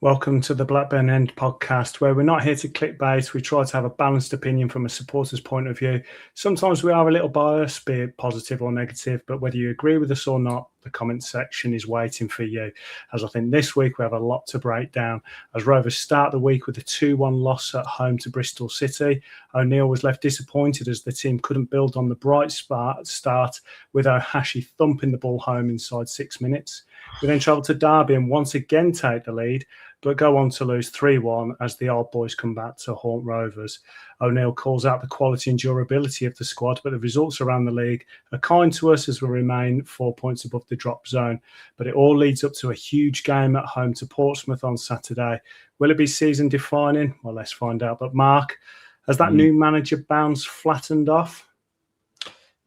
Welcome to the Blackburn End Podcast, where we're not here to clickbait. We try to have a balanced opinion from a supporter's point of view. Sometimes we are a little biased, be it positive or negative, but whether you agree with us or not, the comment section is waiting for you. As I think this week we have a lot to break down. As Rovers start the week with a 2-1 loss at home to Bristol City, O'Neill was left disappointed as the team couldn't build on the bright start with Ohashi thumping the ball home inside 6 minutes. We then travel to Derby and once again take the lead, but go on to lose 3-1 as the old boys come back to haunt Rovers. O'Neill calls out the quality and durability of the squad, but the results around the league are kind to us as we remain 4 points above the drop zone. But it all leads up to a huge game at home to Portsmouth on Saturday. Will it be season defining? Well, let's find out. But Mark, has that new manager bounce flattened off?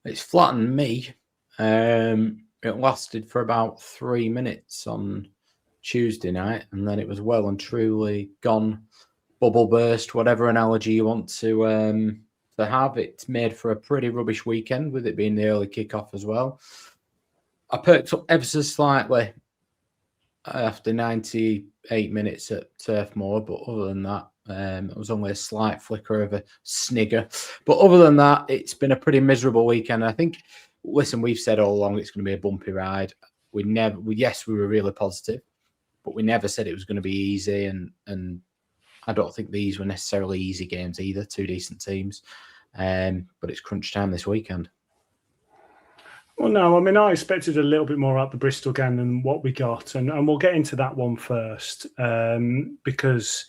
It's flattened me. It lasted for about 3 minutes on Tuesday night, and then it was well and truly gone. Bubble burst, whatever analogy you want to have. It's made for a pretty rubbish weekend, with it being the early kickoff as well. I perked up ever so slightly after 98 minutes at Turf Moor, but other than that, it was only a slight flicker of a snigger. But other than that, it's been a pretty miserable weekend. I think, listen, we've said all along it's going to be a bumpy ride. We were really positive, but we never said it was going to be easy, and I don't think these were necessarily easy games either. Two decent teams, but it's crunch time this weekend. Well, no, I mean, I expected a little bit more out the Bristol game than what we got, and we'll get into that one first, because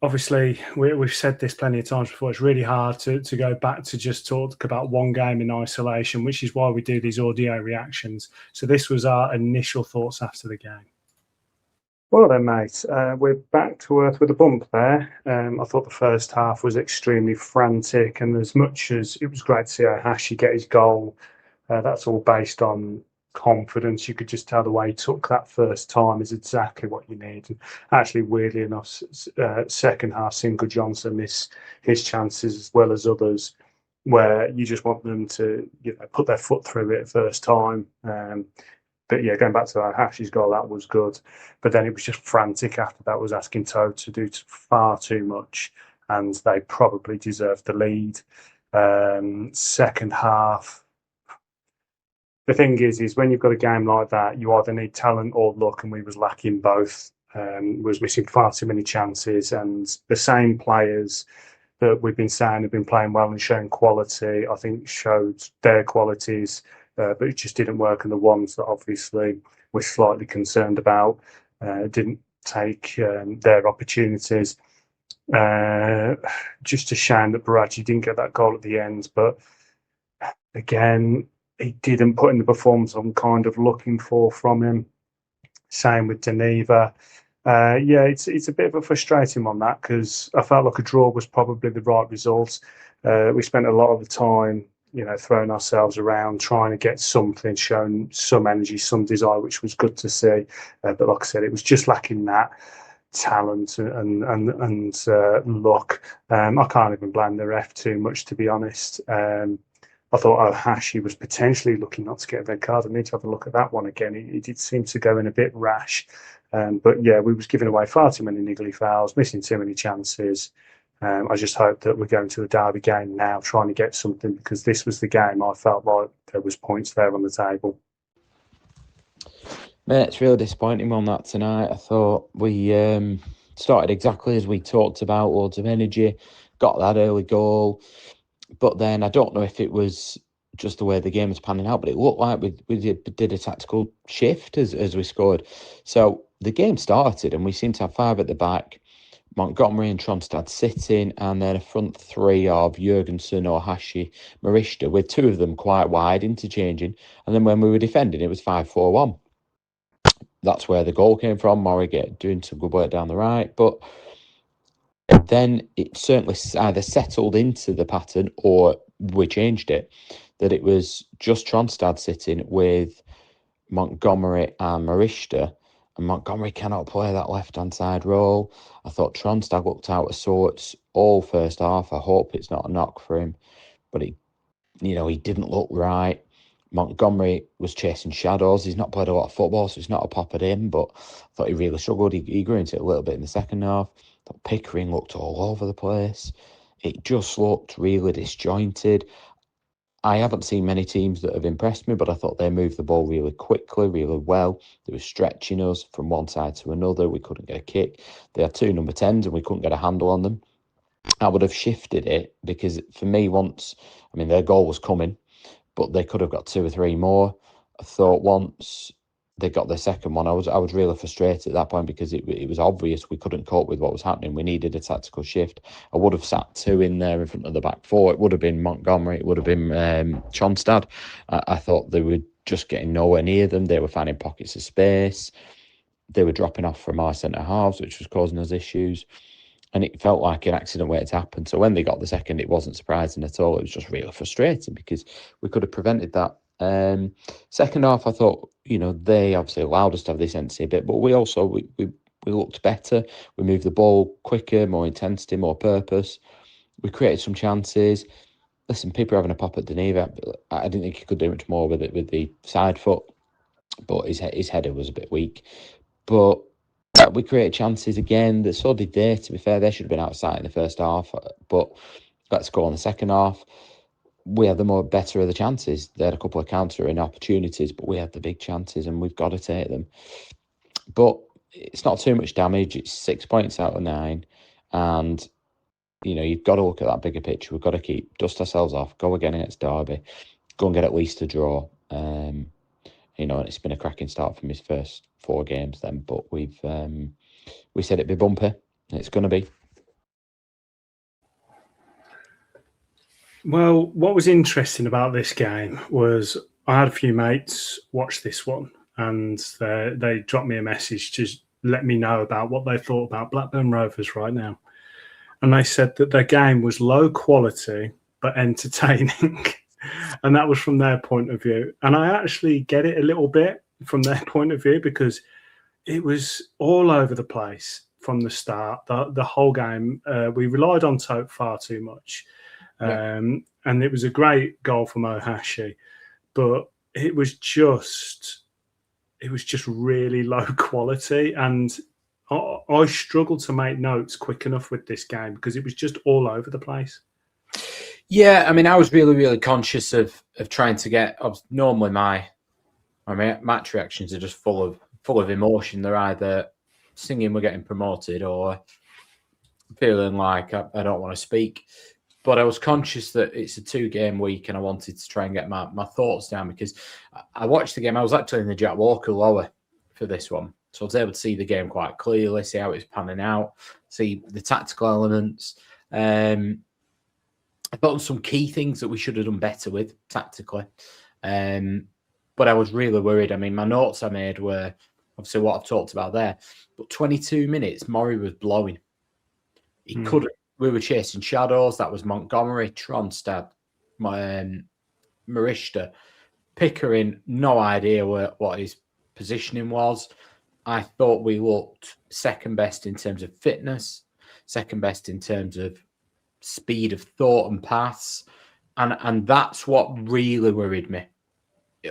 obviously we've said this plenty of times before. It's really hard to go back to just talk about one game in isolation, which is why we do these audio reactions. So this was our initial thoughts after the game. Well then, mate, we're back to earth with a bump there. I thought the first half was extremely frantic, and as much as it was great to see Ohashi get his goal, that's all based on confidence. You could just tell the way he took that first time is exactly what you need. And actually, weirdly enough, second half, Single Johnson missed his chances as well as others, where you just want them to put their foot through it first time. But yeah, going back to Ohashi's goal, that was good. But then it was just frantic after that, was asking Toad to do far too much, and they probably deserved the lead. Second half, the thing is when you've got a game like that, you either need talent or luck, and we was lacking both. Was missing far too many chances, and the same players that we've been saying have been playing well and showing quality, I think showed their qualities. But it just didn't work, and the ones that obviously we're slightly concerned about didn't take their opportunities. Just a shame that Brereton didn't get that goal at the end, but again, he didn't put in the performance I'm kind of looking for from him. Same with Geneva. It's a bit of a frustrating one, that, because I felt like a draw was probably the right result. We spent a lot of the time throwing ourselves around, trying to get something, showing some energy, some desire, which was good to see. But like I said, it was just lacking that talent and luck. I can't even blame the ref too much, to be honest. I thought Ohashi was potentially looking not to get a red card. I need to have a look at that one again. He did seem to go in a bit rash. But yeah, we was giving away far too many niggly fouls, missing too many chances. I just hope that we're going to the Derby game now, trying to get something, because this was the game I felt like there was points there on the table. Mate, it's really disappointing on that tonight. I thought we started exactly as we talked about, loads of energy, got that early goal. But then I don't know if it was just the way the game was panning out, but it looked like we did a tactical shift as we scored. So the game started and we seemed to have five at the back, Montgomery and Tronstad sitting, and then a front three of Jurgensen, Ohashi, Marishta, with two of them quite wide, interchanging. And then when we were defending, it was 5-4-1. That's where the goal came from. Morrigan doing some good work down the right. But then it certainly either settled into the pattern or we changed it, that it was just Tronstad sitting with Montgomery and Marishta. And Montgomery cannot play that left-hand side role. I thought Tronstad looked out of sorts all first half. I hope it's not a knock for him. But he didn't look right. Montgomery was chasing shadows. He's not played a lot of football, so he's not a pop at him, but I thought he really struggled. He grew into it a little bit in the second half. I thought Pickering looked all over the place. It just looked really disjointed. I haven't seen many teams that have impressed me, but I thought they moved the ball really quickly, really well. They were stretching us from one side to another. We couldn't get a kick. They had 2 number 10s and we couldn't get a handle on them. I would have shifted it because for me, their goal was coming, but they could have got 2 or 3 more. I thought once they got their second one, I was really frustrated at that point because it was obvious we couldn't cope with what was happening. We needed a tactical shift. I would have sat 2 in there in front of the back 4. It would have been Montgomery. It would have been Tronstad. I thought they were just getting nowhere near them. They were finding pockets of space. They were dropping off from our centre halves, which was causing us issues. And it felt like an accident waiting to happen. So when they got the second, it wasn't surprising at all. It was just really frustrating because we could have prevented that. Second half, I thought, they obviously allowed us to have this intensity a bit, but we looked better. We moved the ball quicker, more intensity, more purpose. We created some chances. Listen, people are having a pop at Deneva. I didn't think he could do much more with it with the side foot, but his header was a bit weak. But we created chances again. So did they, to be fair. They should have been outside in the first half, but let's go on the second half. We had the better of the chances. They had a couple of countering opportunities, but we had the big chances and we've got to take them. But it's not too much damage. It's 6 points out of 9. And, you've got to look at that bigger picture. We've got to dust ourselves off, go again against Derby, go and get at least a draw. And it's been a cracking start from his first 4 games then, but we said it'd be bumpy. It's going to be. Well, what was interesting about this game was I had a few mates watch this one and they dropped me a message to let me know about what they thought about Blackburn Rovers right now. And they said that their game was low quality but entertaining. And that was from their point of view. And I actually get it a little bit from their point of view because it was all over the place from the start. The whole game, we relied on Tope far too much. And it was a great goal from Ohashi, but it was just really low quality. And I struggled to make notes quick enough with this game because it was just all over the place. Yeah, I was really, really conscious of trying to get. Normally, my match reactions are just full of emotion. They're either singing we're getting promoted or feeling like I don't want to speak. But I was conscious that it's a 2-game week and I wanted to try and get my thoughts down because I watched the game. I was actually in the Jack Walker lower for this one. So I was able to see the game quite clearly, see how it's panning out, see the tactical elements. I thought some key things that we should have done better with tactically. But I was really worried. My notes I made were obviously what I've talked about there. But 22 minutes, Murray was blowing. He couldn't. We were chasing shadows. That was Montgomery, Tronstad, Marishta. Pickering, no idea what his positioning was. I thought we looked second best in terms of fitness, second best in terms of speed of thought and pass. And that's what really worried me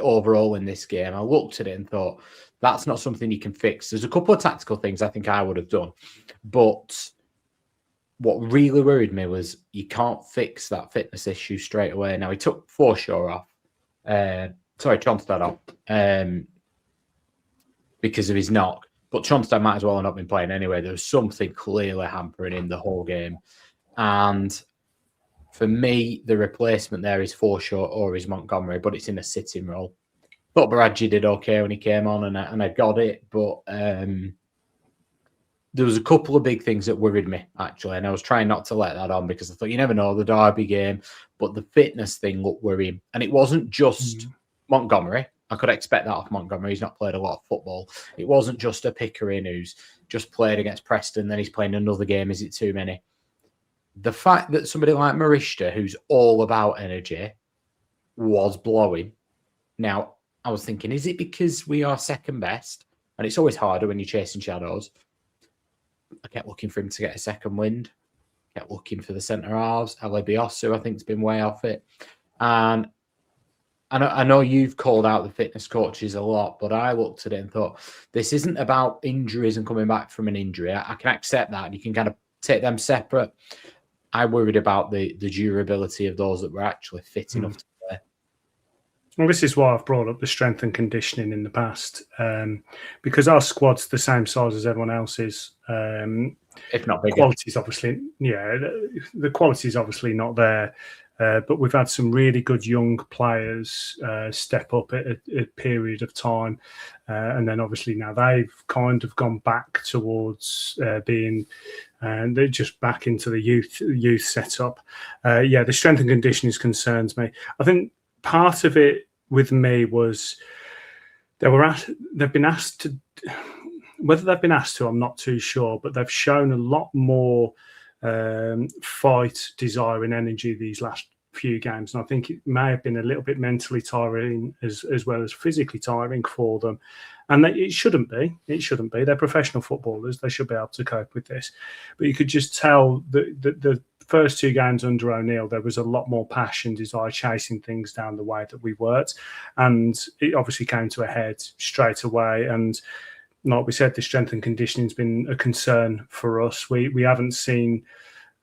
overall in this game. I looked at it and thought, that's not something you can fix. There's a couple of tactical things I think I would have done, but what really worried me was you can't fix that fitness issue straight away. Now, he took Tronstad off because of his knock, but Tronstad might as well have not been playing anyway. There was something clearly hampering him the whole game. And for me, the replacement there is Forshaw or is Montgomery, but it's in a sitting role. Thought Baradji did okay when he came on and I got it, but there was a couple of big things that worried me, actually, and I was trying not to let that on because I thought, you never know, the Derby game, but the fitness thing looked worrying. And it wasn't just Montgomery. I could expect that off Montgomery. He's not played a lot of football. It wasn't just a Pickering who's just played against Preston, then he's playing another game. Is it too many? The fact that somebody like Marishta, who's all about energy, was blowing. Now, I was thinking, is it because we are second best? And it's always harder when you're chasing shadows. I kept looking for him to get a second wind. Kept looking for the centre halves. Alebiosu, I think, has been way off it. And I know you've called out the fitness coaches a lot, but I looked at it and thought, this isn't about injuries and coming back from an injury. I can accept that. And you can kind of take them separate. I worried about the durability of those that were actually fit enough to play. Well, this is why I've brought up the strength and conditioning in the past, because our squad's the same size as everyone else's. If not bigger. Quality's obviously, the quality's obviously not there. But we've had some really good young players step up at a period of time. And then obviously now they've kind of gone back towards being, and they're just back into the youth setup. The strength and conditioning concerns me. I think part of it with me was they've been asked to, whether they've been asked to, I'm not too sure, but they've shown a lot more fight, desire and energy these last few games. And I think it may have been a little bit mentally tiring as well as physically tiring for them. And it shouldn't be. It shouldn't be. They're professional footballers. They should be able to cope with this. But you could just tell that the first two games under O'Neill, there was a lot more passion, desire, chasing things down the way that we worked. And it obviously came to a head straight away. And like we said, the strength and conditioning has been a concern for us. We haven't seen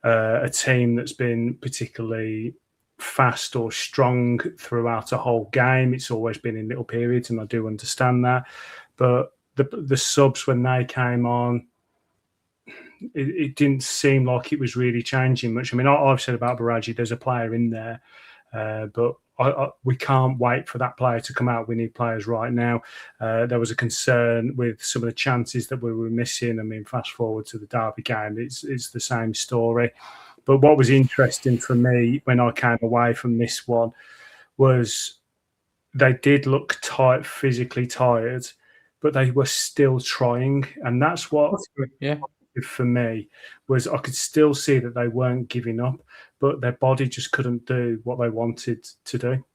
a team that's been particularly fast or strong throughout a whole game. It's always been in little periods, and I do understand that. But the subs, when they came on, it didn't seem like it was really changing much. I mean, I've said about Baraji, there's a player in there, but we can't wait for that player to come out. We need players right now. There was a concern with some of the chances that we were missing. I mean, fast forward to the Derby game, it's the same story. But what was interesting for me when I came away from this one was they did look tight, physically tired, but they were still trying. And that's what, for me, was I could still see that they weren't giving up, but their body just couldn't do what they wanted to do.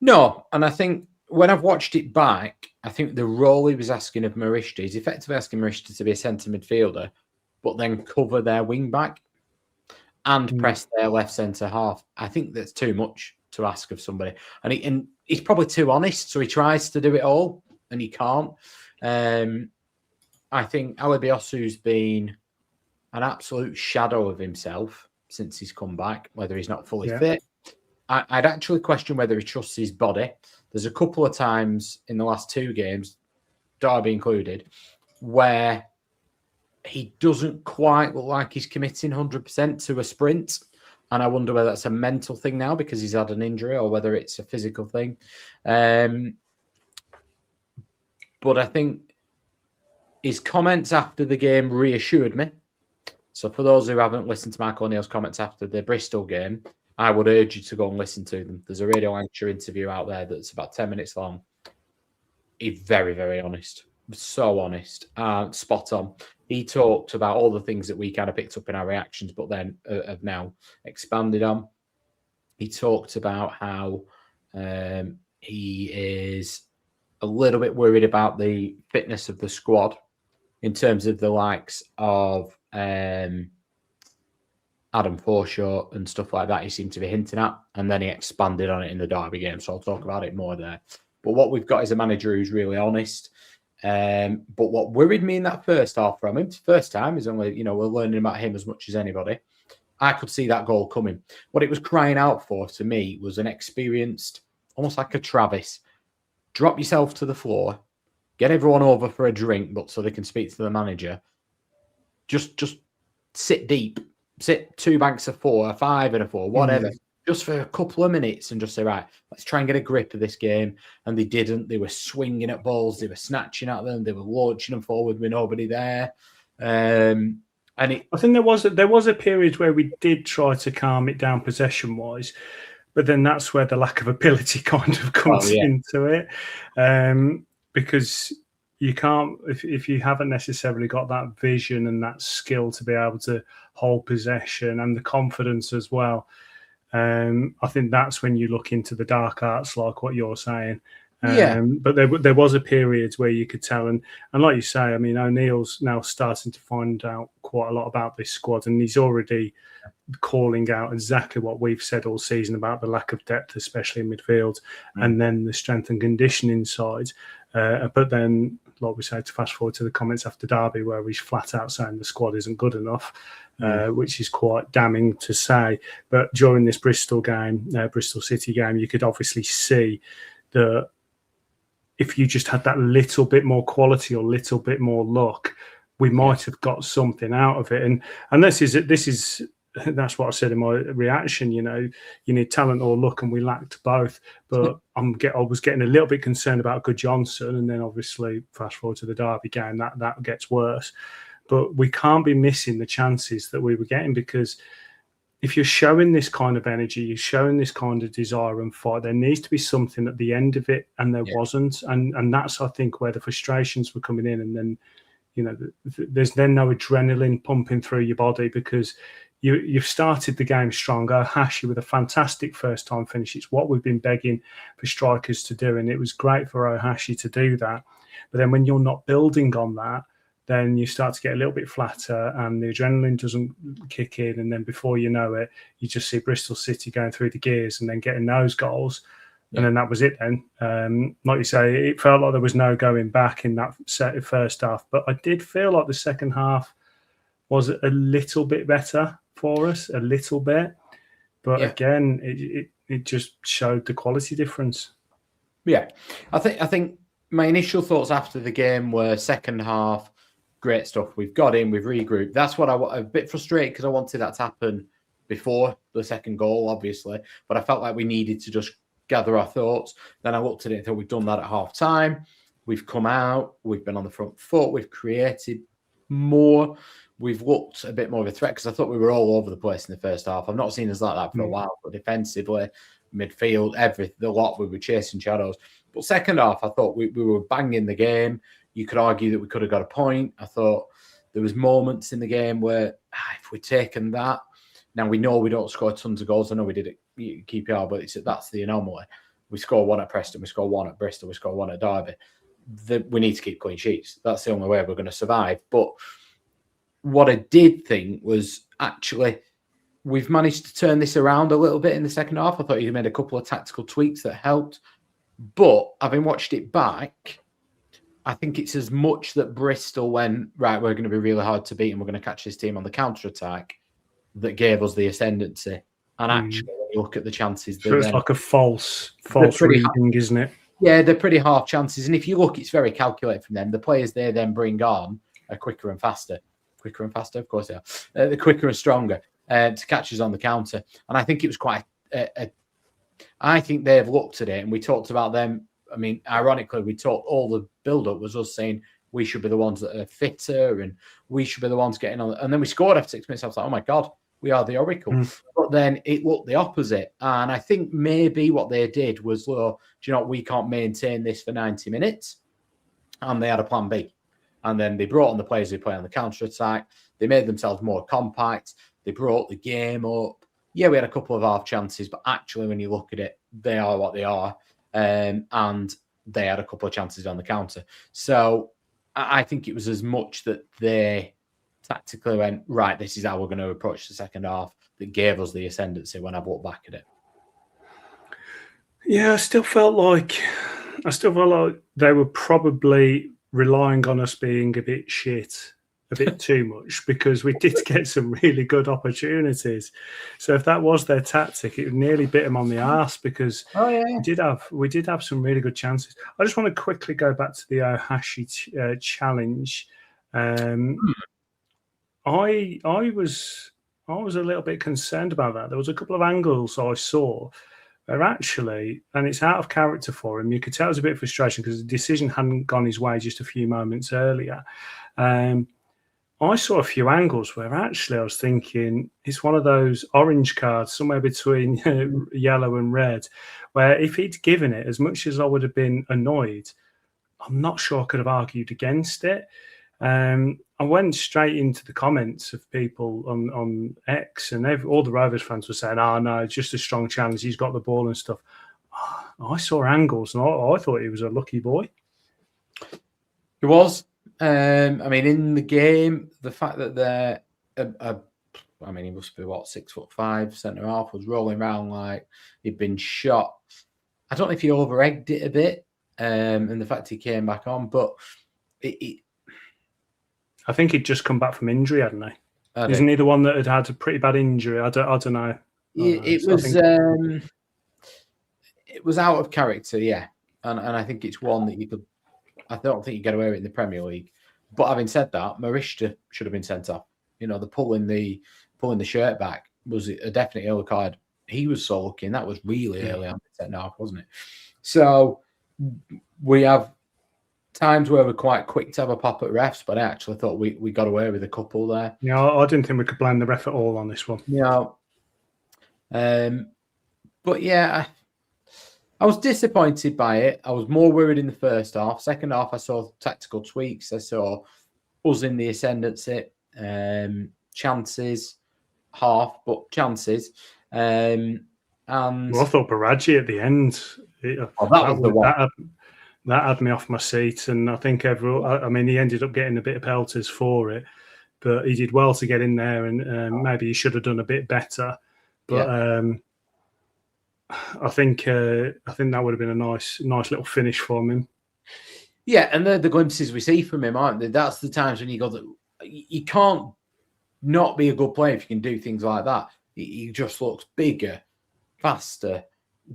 No, and I think when I've watched it back, I think the role he was asking of Marishta is effectively asking Marishta to be a centre midfielder, but then cover their wing back and press their left centre half. I think that's too much to ask of somebody. And he's probably too honest, so he tries to do it all, and he can't. I think Alibiosu's been an absolute shadow of himself since he's come back, whether he's not fully fit. I'd actually question whether he trusts his body. There's a couple of times in the last two games, Derby included, where he doesn't quite look like he's committing 100% to a sprint. And I wonder whether that's a mental thing now because he's had an injury or whether it's a physical thing. But I think his comments after the game reassured me. So for those who haven't listened to Mark O'Neill's comments after the Bristol game, I would urge you to go and listen to them. There's a Radio Lancashire interview out there that's about 10 minutes long. He's very, very honest. So honest. Spot on. He talked about all the things that we kind of picked up in our reactions, but then have now expanded on. He talked about how he is a little bit worried about the fitness of the squad in terms of the likes of Adam Forshaw and stuff like that. He seemed to be hinting at, and then he expanded on it in the Derby game. So I'll talk about it more there. But what we've got is a manager who's really honest. But what worried me in that first half from him, first time, is only, we're learning about him as much as anybody. I could see that goal coming. What it was crying out for to me was an experienced, almost like a Travis. Drop yourself to the floor, get everyone over for a drink, but so they can speak to the manager. Just sit deep, sit two banks of four, a five and a four, whatever, just for a couple of minutes and just say, right, let's try and get a grip of this game. And they didn't. They were swinging at balls. They were snatching at them. They were launching them forward with nobody there. I think there was a period where we did try to calm it down possession-wise, but then that's where the lack of ability kind of comes into it. Because you can't, if you haven't necessarily got that vision and that skill to be able to hold possession and the confidence as well, I think that's when you look into the dark arts, like what you're saying. But there was a period where you could tell, and like you say, I mean, O'Neill's now starting to find out quite a lot about this squad, and he's already calling out exactly what we've said all season about the lack of depth, especially in midfield, and then the strength and conditioning side. But then, like we said, to fast forward to the comments after Derby, where he's flat out saying the squad isn't good enough, which is quite damning to say. But during this Bristol City game, you could obviously see that if you just had that little bit more quality or little bit more luck, we might have got something out of it. And this is that's what I said in my reaction. You know, you need talent or luck, and we lacked both. But I was getting a little bit concerned about Good Johnson, and then obviously fast forward to the Derby game, that gets worse. But we can't be missing the chances that we were getting, because if you're showing this kind of energy, you're showing this kind of desire and fight, there needs to be something at the end of it, and there wasn't. And that's, I think, where the frustrations were coming in. And then, you know, there's then no adrenaline pumping through your body, because you've started the game strong. Hashi with a fantastic first-time finish. It's what we've been begging for strikers to do, and it was great for Ohashi to do that. But then when you're not building on that, then you start to get a little bit flatter, and the adrenaline doesn't kick in. And then before you know it, you just see Bristol City going through the gears and then getting those goals. And then that was it then. Like you say, it felt like there was no going back in that first half. But I did feel like the second half was a little bit better for us, a little bit. But again, it just showed the quality difference. Yeah. I think my initial thoughts after the game were second half, great stuff. We've got in, we've regrouped. That's what a bit frustrated, because I wanted that to happen before the second goal, obviously. But I felt like we needed to just gather our thoughts. Then I looked at it and thought, we've done that at half time. We've come out, we've been on the front foot, we've created more. We've looked a bit more of a threat, because I thought we were all over the place in the first half. I've not seen us like that for a while, but defensively, midfield, the lot, we were chasing shadows. But second half, I thought we were banging the game. You could argue that we could have got a point. I thought there was moments in the game where if we'd taken that, now we know we don't score tons of goals. I know we did it QPR, but that's the anomaly. We score one at Preston, we score one at Bristol, we score one at Derby. We need to keep clean sheets. That's the only way we're going to survive. But what I did think was, actually, we've managed to turn this around a little bit in the second half. I thought you made a couple of tactical tweaks that helped. But having watched it back, I think it's as much that Bristol went, right, we're going to be really hard to beat and we're going to catch this team on the counter-attack, that gave us the ascendancy. And actually, when you look at the chances... So it's like a false reading, isn't it? Yeah, they're pretty half chances. And if you look, it's very calculated from them. The players they then bring on are quicker and faster. Quicker and faster, of course they are. They're quicker and stronger to catch us on the counter. And I think it was quite... I think they've looked at it, and we talked about them. I mean, ironically, we talked, all the build-up was us saying we should be the ones that are fitter and we should be the ones getting on. And then we scored after 6 minutes. I was like, oh, my God, we are the Oracle. But then it looked the opposite. And I think maybe what they did was, well, do you know what? We can't maintain this for 90 minutes. And they had a plan B. And then they brought on the players who play on the counter-attack. They made themselves more compact. They brought the game up. Yeah, we had a couple of half chances, but actually, when you look at it, they are what they are. And they had a couple of chances on the counter. So I think it was as much that they tactically went, right, this is how we're going to approach the second half, that gave us the ascendancy when I've looked back at it. Yeah, I still felt like they were probably relying on us being a bit shit, a bit too much, because we did get some really good opportunities. So if that was their tactic, it nearly bit them on the arse, because we did have some really good chances. I just want to quickly go back to the Ohashi challenge. I was a little bit concerned about that. There was a couple of angles I saw where actually, and it's out of character for him, you could tell it was a bit of frustration because the decision hadn't gone his way just a few moments earlier. I saw a few angles where actually I was thinking it's one of those orange cards somewhere between yellow and red, where if he'd given it, as much as I would have been annoyed, I'm not sure I could have argued against it. I went straight into the comments of people on X, and all the Rovers fans were saying, oh, no, it's just a strong challenge. He's got the ball and stuff. I saw angles, and I thought he was a lucky boy. He was. I mean, in the game, the fact that they're, he must be 6'5" centre half, was rolling around like he'd been shot. I don't know if he over-egged it a bit, and the fact he came back on, but I think he'd just come back from injury, hadn't he? Isn't he the one that had a pretty bad injury? I don't know. It was out of character, yeah, and I think it's one that you could. I don't think you get away with it in the Premier League. But having said that, Marishta should have been sent off. The pulling the shirt back was a definite yellow card. He was so lucky, and that was really early on the second half, wasn't it? So we have times where we're quite quick to have a pop at refs, but I actually thought we got away with a couple there. Yeah, I didn't think we could blame the ref at all on this one. Yeah. But yeah, I was disappointed by it. I was more worried in the first half. Second half, I saw tactical tweaks. I saw us in the ascendancy, chances, and I thought Baraji at the end. That had me off my seat, and I think he ended up getting a bit of pelters for it, but he did well to get in there, and maybe he should have done a bit better. But I think that would have been a nice little finish from him. Yeah, and the glimpses we see from him, aren't they? That's the times when you go, you can't not be a good player if you can do things like that. He just looks bigger, faster,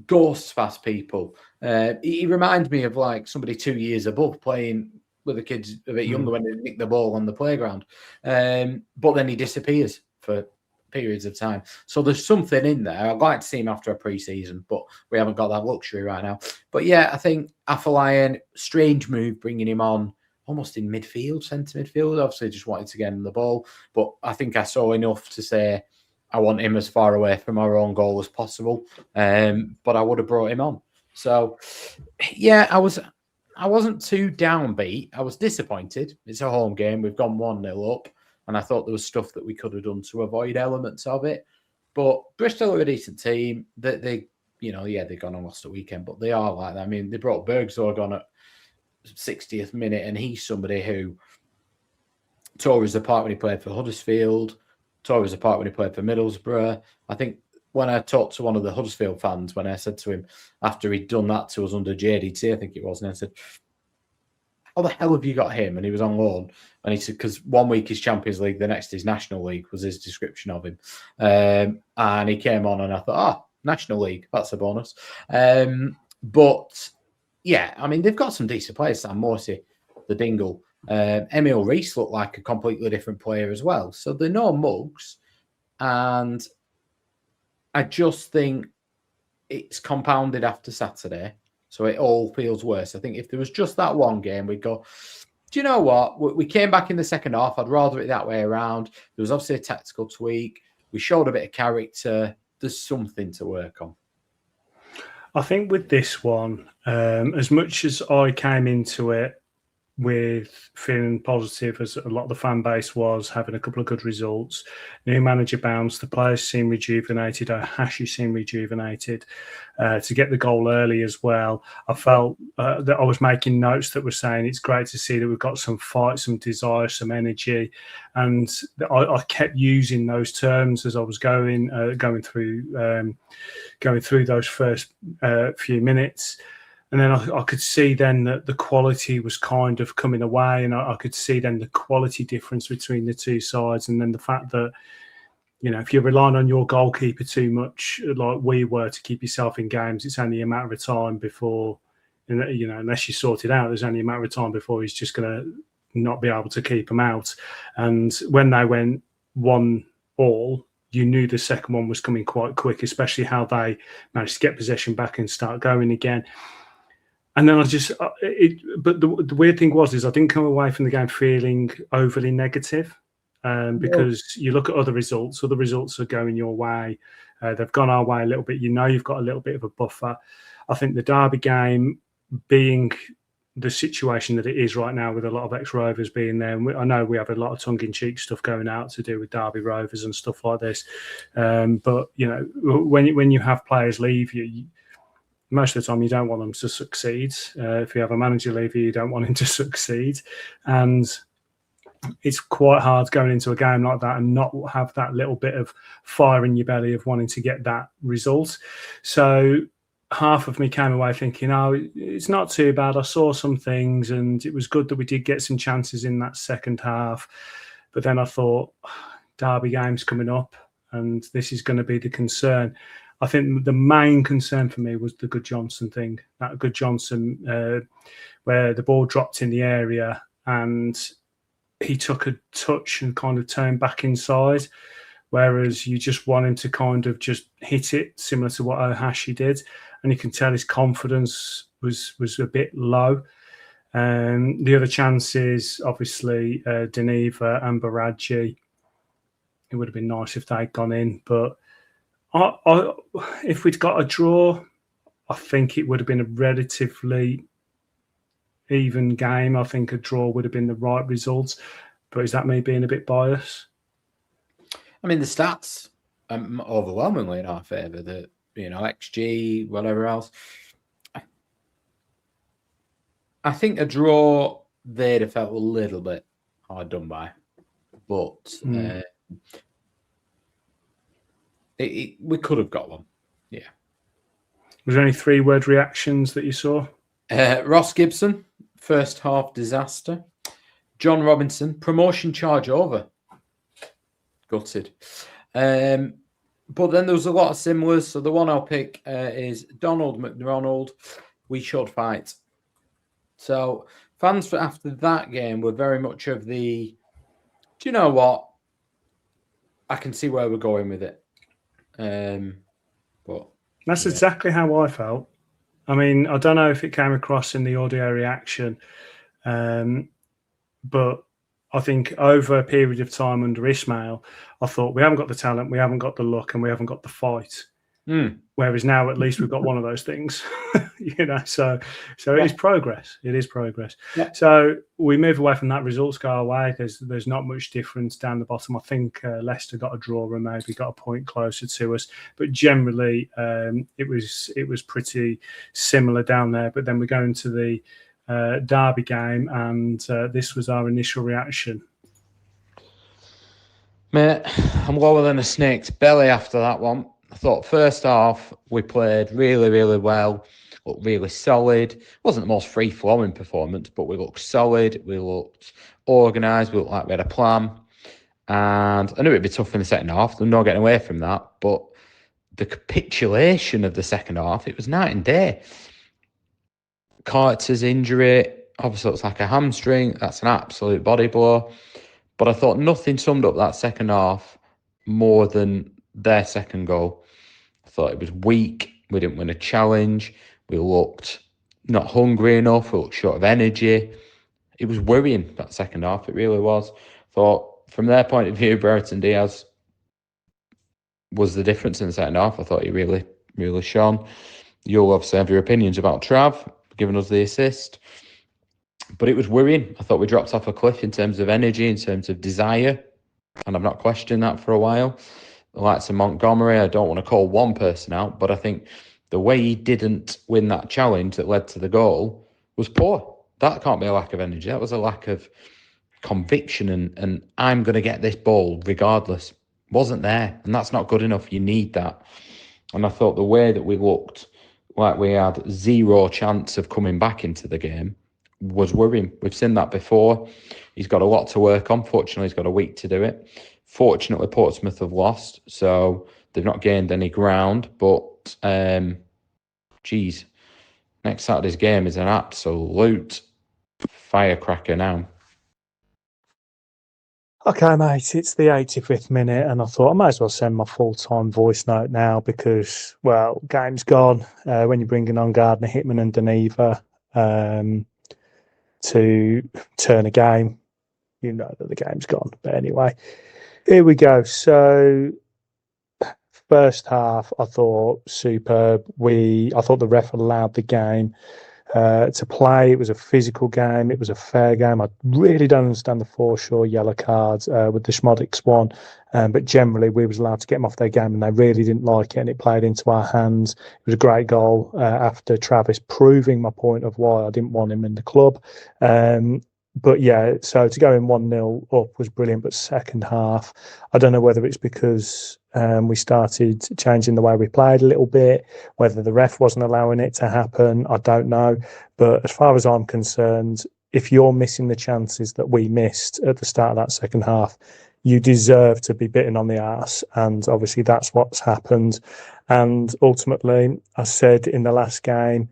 ghosts past people. He reminds me of like somebody 2 years above playing with the kids a bit younger when they nick the ball on the playground. But then he disappears for periods of time. So there's something in there. I'd like to see him after a pre-season, but we haven't got that luxury right now. But yeah, I think Afolayan, strange move bringing him on almost in midfield, centre midfield. Obviously just wanted to get him the ball, but I think I saw enough to say I want him as far away from our own goal as possible. But I would have brought him on. So yeah, I wasn't too downbeat. I was disappointed. It's a home game. We've gone 1-0 up. And I thought there was stuff that we could have done to avoid elements of it. But Bristol are a decent team. They've gone and lost a weekend, but they are like that. I mean, they brought Bergzorg on at 60th minute, and he's somebody who tore us apart when he played for Huddersfield, tore us apart when he played for Middlesbrough. I think when I talked to one of the Huddersfield fans, when I said to him after he'd done that to us under JDT, I think it was, and I said, how the hell have you got him? And he was on loan. And he said, because 1 week is Champions League, the next is National League, was his description of him. And he came on and I thought, National League, that's a bonus. But yeah, I mean, they've got some decent players. Sam Morsey, the Dingle. Emil Rees looked like a completely different player as well. So they're no mugs. And I just think it's compounded after Saturday. So it all feels worse. I think if there was just that one game, we'd go, do you know what? We came back in the second half. I'd rather it that way around. There was obviously a tactical tweak. We showed a bit of character. There's something to work on. I think with this one, as much as I came into it with feeling positive, as a lot of the fan base was, having a couple of good results, new manager bounce, the players seem rejuvenated, Hashi seemed rejuvenated, to get the goal early as well. I felt that I was making notes that were saying it's great to see that we've got some fight, some desire, some energy, and I kept using those terms as I was going through those first few minutes. And then I could see then that the quality was kind of coming away, and I could see then the quality difference between the two sides. And then the fact that, if you're relying on your goalkeeper too much, like we were, to keep yourself in games, it's only a matter of time before, unless you sort it out, there's only a matter of time before he's just going to not be able to keep them out. And when they went 1-1, you knew the second one was coming quite quick, especially how they managed to get possession back and start going again. And then but the weird thing was I didn't come away from the game feeling overly negative, because you look at other results are going your way. They've gone our way a little bit. You've got a little bit of a buffer. I think the Derby game, being the situation that it is right now with a lot of ex-Rovers being there, and I know we have a lot of tongue-in-cheek stuff going out to do with Derby Rovers and stuff like this. But, when you have players leave you, most of the time you don't want them to succeed. If you have a manager leaver, you don't want him to succeed. And it's quite hard going into a game like that and not have that little bit of fire in your belly of wanting to get that result. So half of me came away thinking, oh, it's not too bad. I saw some things and it was good that we did get some chances in that second half. But then I thought, Derby game's coming up and this is going to be the concern. I think the main concern for me was the Good Johnson thing. That Good Johnson, where the ball dropped in the area and he took a touch and kind of turned back inside, whereas you just want him to kind of just hit it, similar to what Ohashi did. And you can tell his confidence was a bit low. The other chances, obviously, Deneva and Baraji, it would have been nice if they'd gone in. But if we'd got a draw, I think it would have been a relatively even game. I think a draw would have been the right result. But is that me being a bit biased? I mean, the stats are overwhelmingly in our favour. The XG, whatever else. I think a draw they'd have felt a little bit hard done by, but we could have got one. Yeah. Was there any 3-word reactions that you saw? Ross Gibson, first half disaster. John Robinson, promotion charge over. Gutted. But then there was a lot of similars. So the one I'll pick is Donald McDonald. We should fight. So fans after that game were very much of the, do you know what? I can see where we're going with it. But that's exactly how I felt. I mean, I don't know if it came across in the audio reaction, but I think over a period of time under Ismail, I thought we haven't got the talent, we haven't got the look, and we haven't got the fight. Whereas now, at least we've got one of those things, So it is progress. It is progress. Yeah. So we move away from that. Results go away. There's not much difference down the bottom. I think Leicester got a draw and maybe got a point closer to us, but generally it was pretty similar down there. But then we go into the Derby game, and this was our initial reaction. Mate, I'm lower than a snake's belly after that one. I thought first half we played really, really well, looked really solid. Wasn't the most free-flowing performance, but we looked solid, we looked organised, we looked like we had a plan. And I knew it'd be tough in the second half, there's no getting away from that. But the capitulation of the second half, it was night and day. Carter's injury, obviously looks like a hamstring, that's an absolute body blow. But I thought nothing summed up that second half more than their second goal. I thought it was weak. We didn't win a challenge. We looked not hungry enough. We looked short of energy. It was worrying, that second half. It really was. Thought from their point of view, Brereton Díaz was the difference in the second half. I thought he really, really shone. You'll obviously have your opinions about Trav, giving us the assist. But it was worrying. I thought we dropped off a cliff in terms of energy, in terms of desire. And I've not questioned that for a while. The likes of Montgomery, I don't want to call one person out, but I think the way he didn't win that challenge that led to the goal was poor. That can't be a lack of energy. That was a lack of conviction and I'm going to get this ball regardless. Wasn't there. And that's not good enough. You need that. And I thought the way that we looked like we had zero chance of coming back into the game was worrying. We've seen that before. He's got a lot to work on. Fortunately, he's got a week to do it. Fortunately, Portsmouth have lost, so they've not gained any ground. But, next Saturday's game is an absolute firecracker now. Okay, mate, it's the 85th minute, and I thought I might as well send my full-time voice note now because, well, game's gone. When you're bringing on Gardner, Hitman and Deneva to turn a game, you know that the game's gone. But anyway, here we go. So, first half, I thought superb. I thought the ref allowed the game. to play. It was a physical game. It was a fair game. I really don't understand the foreshore yellow cards with the Schmodix one, but generally we was allowed to get them off their game, and they really didn't like it, and it played into our hands. It was a great goal after Travis, proving my point of why I didn't want him in the club. But yeah, so to go in 1-0 up was brilliant. But second half, I don't know whether it's because we started changing the way we played a little bit, whether the ref wasn't allowing it to happen, I don't know. But as far as I'm concerned, if you're missing the chances that we missed at the start of that second half, you deserve to be bitten on the arse. And obviously that's what's happened. And ultimately, I said in the last game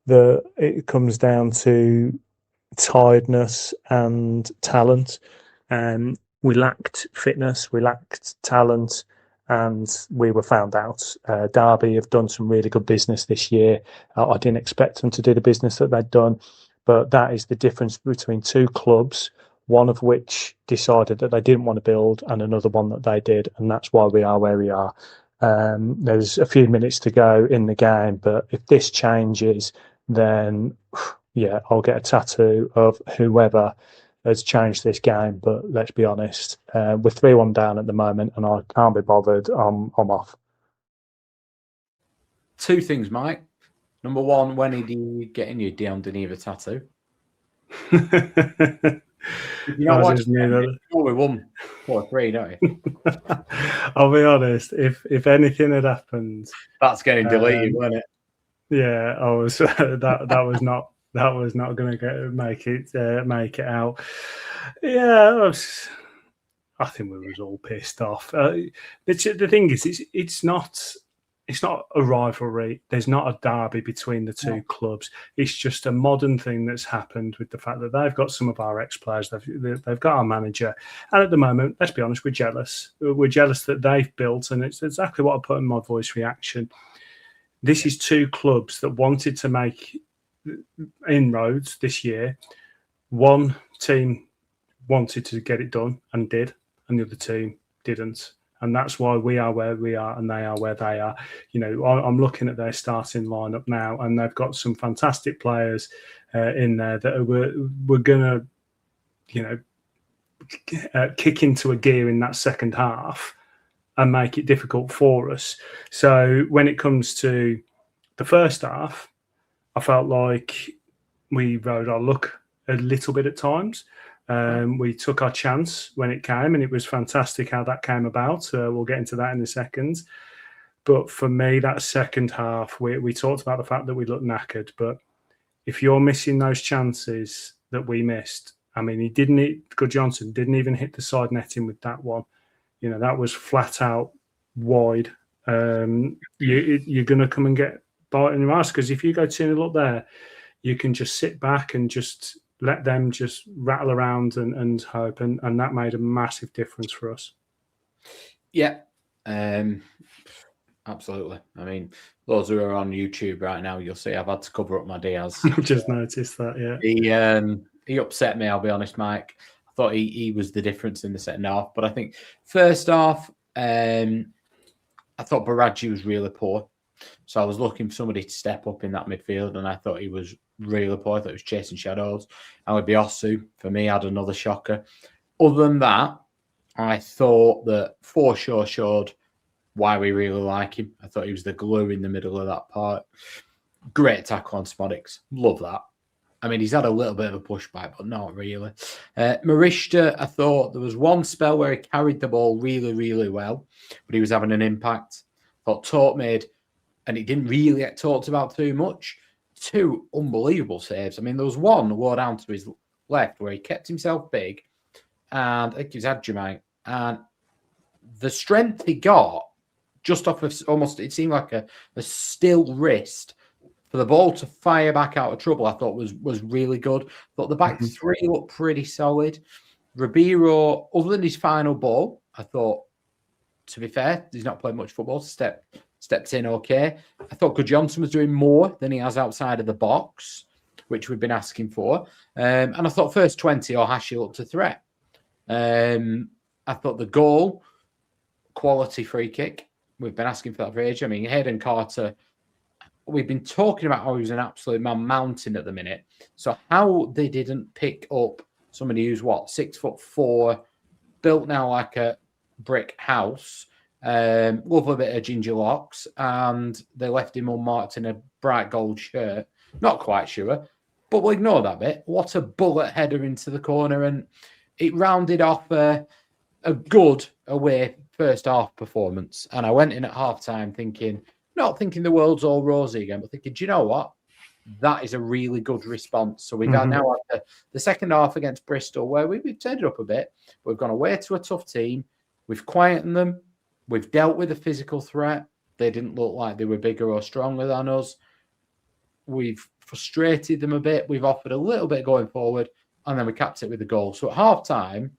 that it comes down to tiredness and talent. We lacked fitness, we lacked talent, and we were found out. Derby have done some really good business this year. I didn't expect them to do the business that they'd done, but that is the difference between two clubs, one of which decided that they didn't want to build and another one that they did, and that's why we are where we are. There's a few minutes to go in the game, but if this changes, then yeah, I'll get a tattoo of whoever has changed this game. But let's be honest, we're 3-1 down at the moment, and I can't be bothered. I'm off. Two things, Mike. Number one, when did you get in your Dion Deneva tattoo? You know what? We won 4-3, don't you? I'll be honest. If anything had happened, that's getting deleted, wasn't it? Yeah, I was. That was not going to make it out. Yeah, I think we was all pissed off. The thing is, it's not a rivalry. There's not a derby between the two clubs. It's just a modern thing that's happened with the fact that they've got some of our ex-players. They've got our manager. And at the moment, let's be honest, we're jealous. We're jealous that they've built, and it's exactly what I put in my voice reaction. This is two clubs that wanted to make inroads this year. One team wanted to get it done and did, and the other team didn't. And that's why we are where we are and they are where they are. You know, I'm looking at their starting lineup now, and they've got some fantastic players in there that we're going to, you know, kick into a gear in that second half and make it difficult for us. So when it comes to the first half, I felt like we rode our luck a little bit at times. We took our chance when it came, and it was fantastic how that came about. We'll get into that in a second. But for me, that second half, we talked about the fact that we looked knackered. But if you're missing those chances that we missed, I mean, Good Johnson didn't even hit the side netting with that one. You know, that was flat out wide. You're going to come and get bite in your ass, because if you go 2-0 up there, you can just sit back and just let them just rattle around and hope, and that made a massive difference for us. Yeah, absolutely. I mean, those who are on YouTube right now, you'll see I've had to cover up my Díaz. I've just noticed that, yeah. He upset me, I'll be honest, Mike. I thought he was the difference in the second half, but I think first half, I thought Baraji was really poor. So I was looking for somebody to step up in that midfield, and I thought he was really poor. I thought he was chasing shadows. And Biosu, for me, had another shocker. Other than that, I thought that Forshaw showed why we really like him. I thought he was the glue in the middle of that part. Great tackle on Smodix. Love that. I mean, he's had a little bit of a pushback, but not really. Marishta, I thought there was one spell where he carried the ball really, really well, but he was having an impact. I thought Torp made, and it didn't really get talked about too much, 2 unbelievable saves. I mean, there was one low down to his left where he kept himself big, and I think he was Adjumite, and the strength he got just off of almost, it seemed like a still wrist for the ball to fire back out of trouble, I thought was really good. I thought the back three looked pretty solid. Ribeiro, other than his final ball, I thought, to be fair, he's not played much football, stepped in okay. I thought Good Johnson was doing more than he has outside of the box, which we've been asking for. And I thought first 20, Ohashi looked a threat. I thought the goal, quality free kick. We've been asking for that for ages. I mean, Hayden Carter, we've been talking about how he's an absolute man mountain at the minute. So how they didn't pick up somebody who's 6'4", built now like a brick house, lovely bit of ginger locks, and they left him unmarked in a bright gold shirt. Not quite sure, but we'll ignore that bit. What a bullet header into the corner, and it rounded off a good away first half performance. And I went in at half time not thinking the world's all rosy again, but thinking, do you know what? That is a really good response. So we've now had the second half against Bristol, where we've turned it up a bit. We've gone away to a tough team. We've quietened them. We've dealt with a physical threat. They didn't look like they were bigger or stronger than us. We've frustrated them a bit. We've offered a little bit going forward, and then we capped it with a goal. So at half time,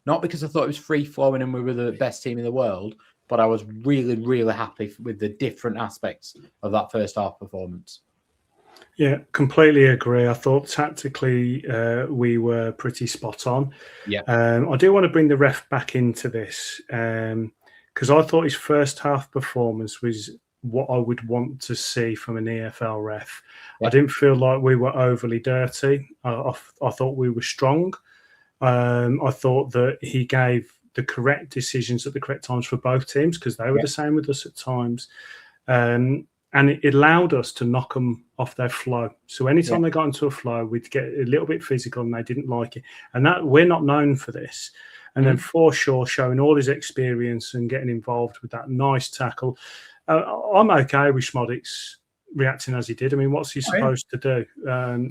not because I thought it was free flowing and we were the best team in the world, but I was really, really happy with the different aspects of that first half performance. Yeah, completely agree. I thought tactically we were pretty spot on. Yeah. I do want to bring the ref back into this because I thought his first half performance was what I would want to see from an EFL ref. Yeah. I didn't feel like we were overly dirty. I thought we were strong. I thought that he gave the correct decisions at the correct times for both teams, because they were the same with us at times. And it allowed us to knock them off their flow. So anytime they got into a flow, we'd get a little bit physical and they didn't like it. And that we're not known for this. And then Forshaw showing all his experience and getting involved with that nice tackle. I'm okay with Schmodix reacting as he did. I mean, what's he supposed to do?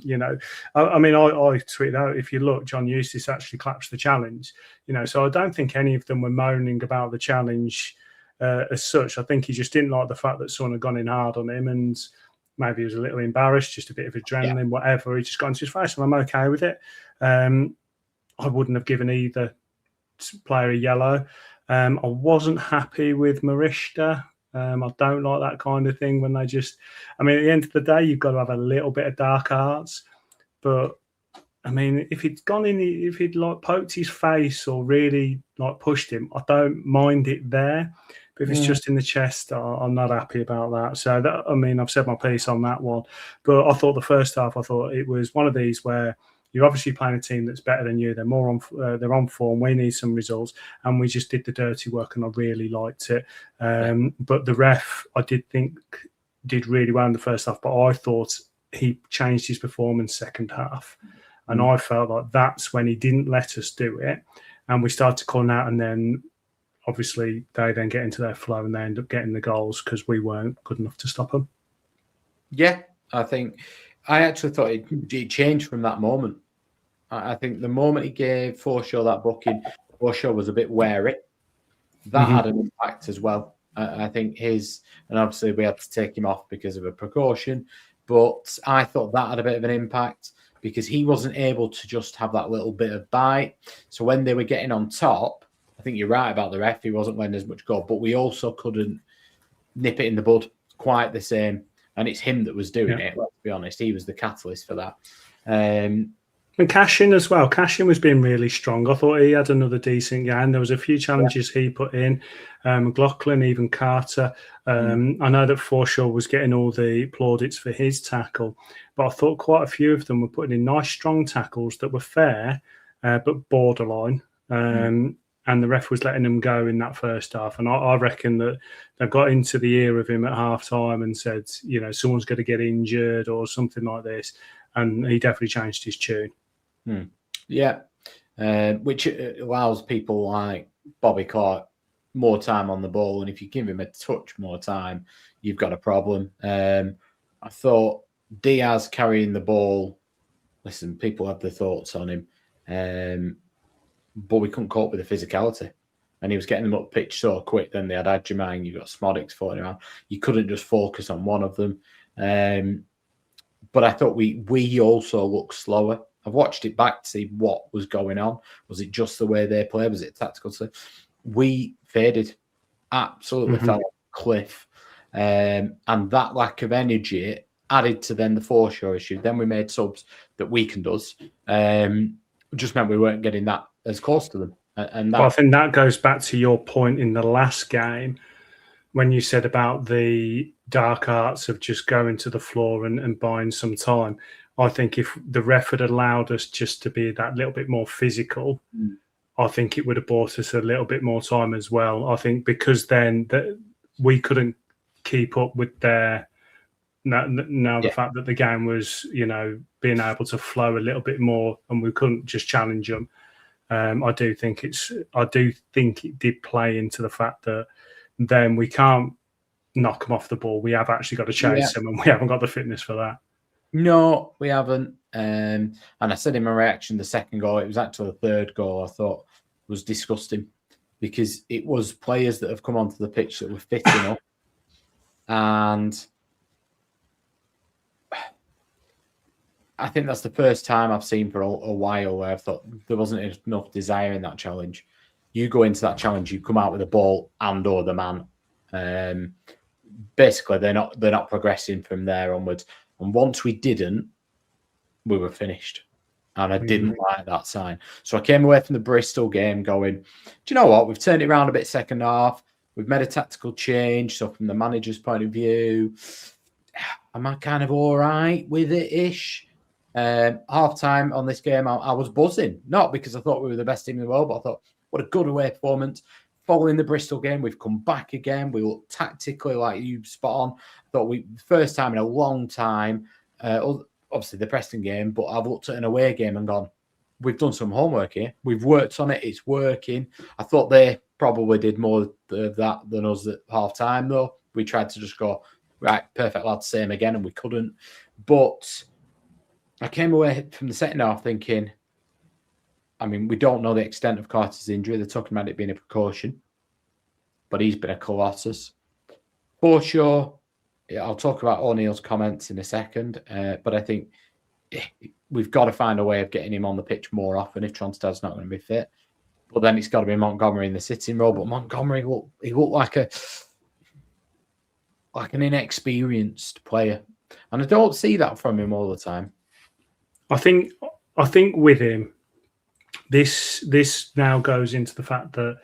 You know, I mean, I tweeted out, if you look, John Eustace actually claps the challenge. You know, so I don't think any of them were moaning about the challenge as such. I think he just didn't like the fact that someone had gone in hard on him, and maybe he was a little embarrassed, just a bit of adrenaline, whatever. He just got into his face, and I'm okay with it. I wouldn't have given either player a yellow. I wasn't happy with Marishta. I don't like that kind of thing when they just... I mean, at the end of the day, you've got to have a little bit of dark arts. But, I mean, if he'd gone in, if he'd like poked his face or really like pushed him, I don't mind it there. But if it's just in the chest, I'm not happy about that. So, that, I mean, I've said my piece on that one. But I thought the first half, I thought it was one of these where you're obviously playing a team that's better than you. They're more on. They're on form. We need some results, and we just did the dirty work, and I really liked it. But the ref, I did think, did really well in the first half. But I thought he changed his performance second half, and I felt like that's when he didn't let us do it, and we started calling out, and then obviously they then get into their flow and they end up getting the goals because we weren't good enough to stop them. Yeah, I think I actually thought it changed from that moment. I think the moment he gave Forshaw that booking, Forshaw was a bit wary. That had an impact as well. I think and obviously we had to take him off because of a precaution, but I thought that had a bit of an impact because he wasn't able to just have that little bit of bite. So when they were getting on top, I think you're right about the ref. He wasn't letting as much go, but we also couldn't nip it in the bud quite the same. And it's him that was doing it, let's be honest. He was the catalyst for that. And Cashin as well. Cashin was being really strong. I thought he had another decent game. There was a few challenges he put in. McLaughlin, even Carter. I know that Forshaw was getting all the plaudits for his tackle, but I thought quite a few of them were putting in nice, strong tackles that were fair, but borderline. And the ref was letting them go in that first half. And I reckon that they got into the ear of him at half time and said, you know, someone's going to get injured or something like this. And he definitely changed his tune. Yeah. Which allows people like Bobby Clark more time on the ball. And if you give him a touch more time, you've got a problem. I thought Díaz carrying the ball, listen, people have their thoughts on him. But we couldn't cope with the physicality. And he was getting them up pitch so quick. Then they had Adjumang, you got Smodix floating around. You couldn't just focus on one of them. But I thought we also looked slower. I've watched it back to see what was going on. Was it just the way they play? Was it tactical stuff? We faded. Absolutely fell off a cliff. And that lack of energy added to then the Forshaw issue. Then we made subs that weakened us. Just meant we weren't getting that as close to them. And that, I think that goes back to your point in the last game when you said about the dark arts of just going to the floor and buying some time, I think if the ref had allowed us just to be that little bit more physical, I think it would have bought us a little bit more time as well. I think because then we couldn't keep up with their the fact that the game was, being able to flow a little bit more, and we couldn't just challenge them. I do think it did play into the fact that then we can't knock them off the ball. We have actually got to chase them, and we haven't got the fitness for that. No, we haven't. And I said in my reaction, the second goal, it was actually the third goal, I thought was disgusting, because it was players that have come onto the pitch that were fitting up. And I think that's the first time I've seen for a while where I thought there wasn't enough desire in that challenge. You go into that challenge, you come out with a ball and or the man. Basically, they're not progressing from there onwards. And once we didn't, we were finished. And I didn't like that sign. So I came away from the Bristol game going, do you know what? We've turned it around a bit second half. We've made a tactical change. So from the manager's point of view, am I kind of all right with it-ish? Half-time on this game, I was buzzing. Not because I thought we were the best team in the world, but I thought, what a good away performance. Following the Bristol game, we've come back again. We look tactically like you spot on. Thought first time in a long time, obviously the Preston game, but I've looked at an away game and gone, we've done some homework here. We've worked on it. It's working. I thought they probably did more of that than us at half time, though. We tried to just go, right, perfect, lad, same again, and we couldn't. But I came away from the second half thinking, I mean, we don't know the extent of Carter's injury. They're talking about it being a precaution, but he's been a colossus. For sure, I'll talk about O'Neill's comments in a second, but I think we've got to find a way of getting him on the pitch more often if Tronstad's not going to be fit. But then it's got to be Montgomery in the sitting role. But Montgomery, he looked like an inexperienced player, and I don't see that from him all the time. I think with him, this now goes into the fact that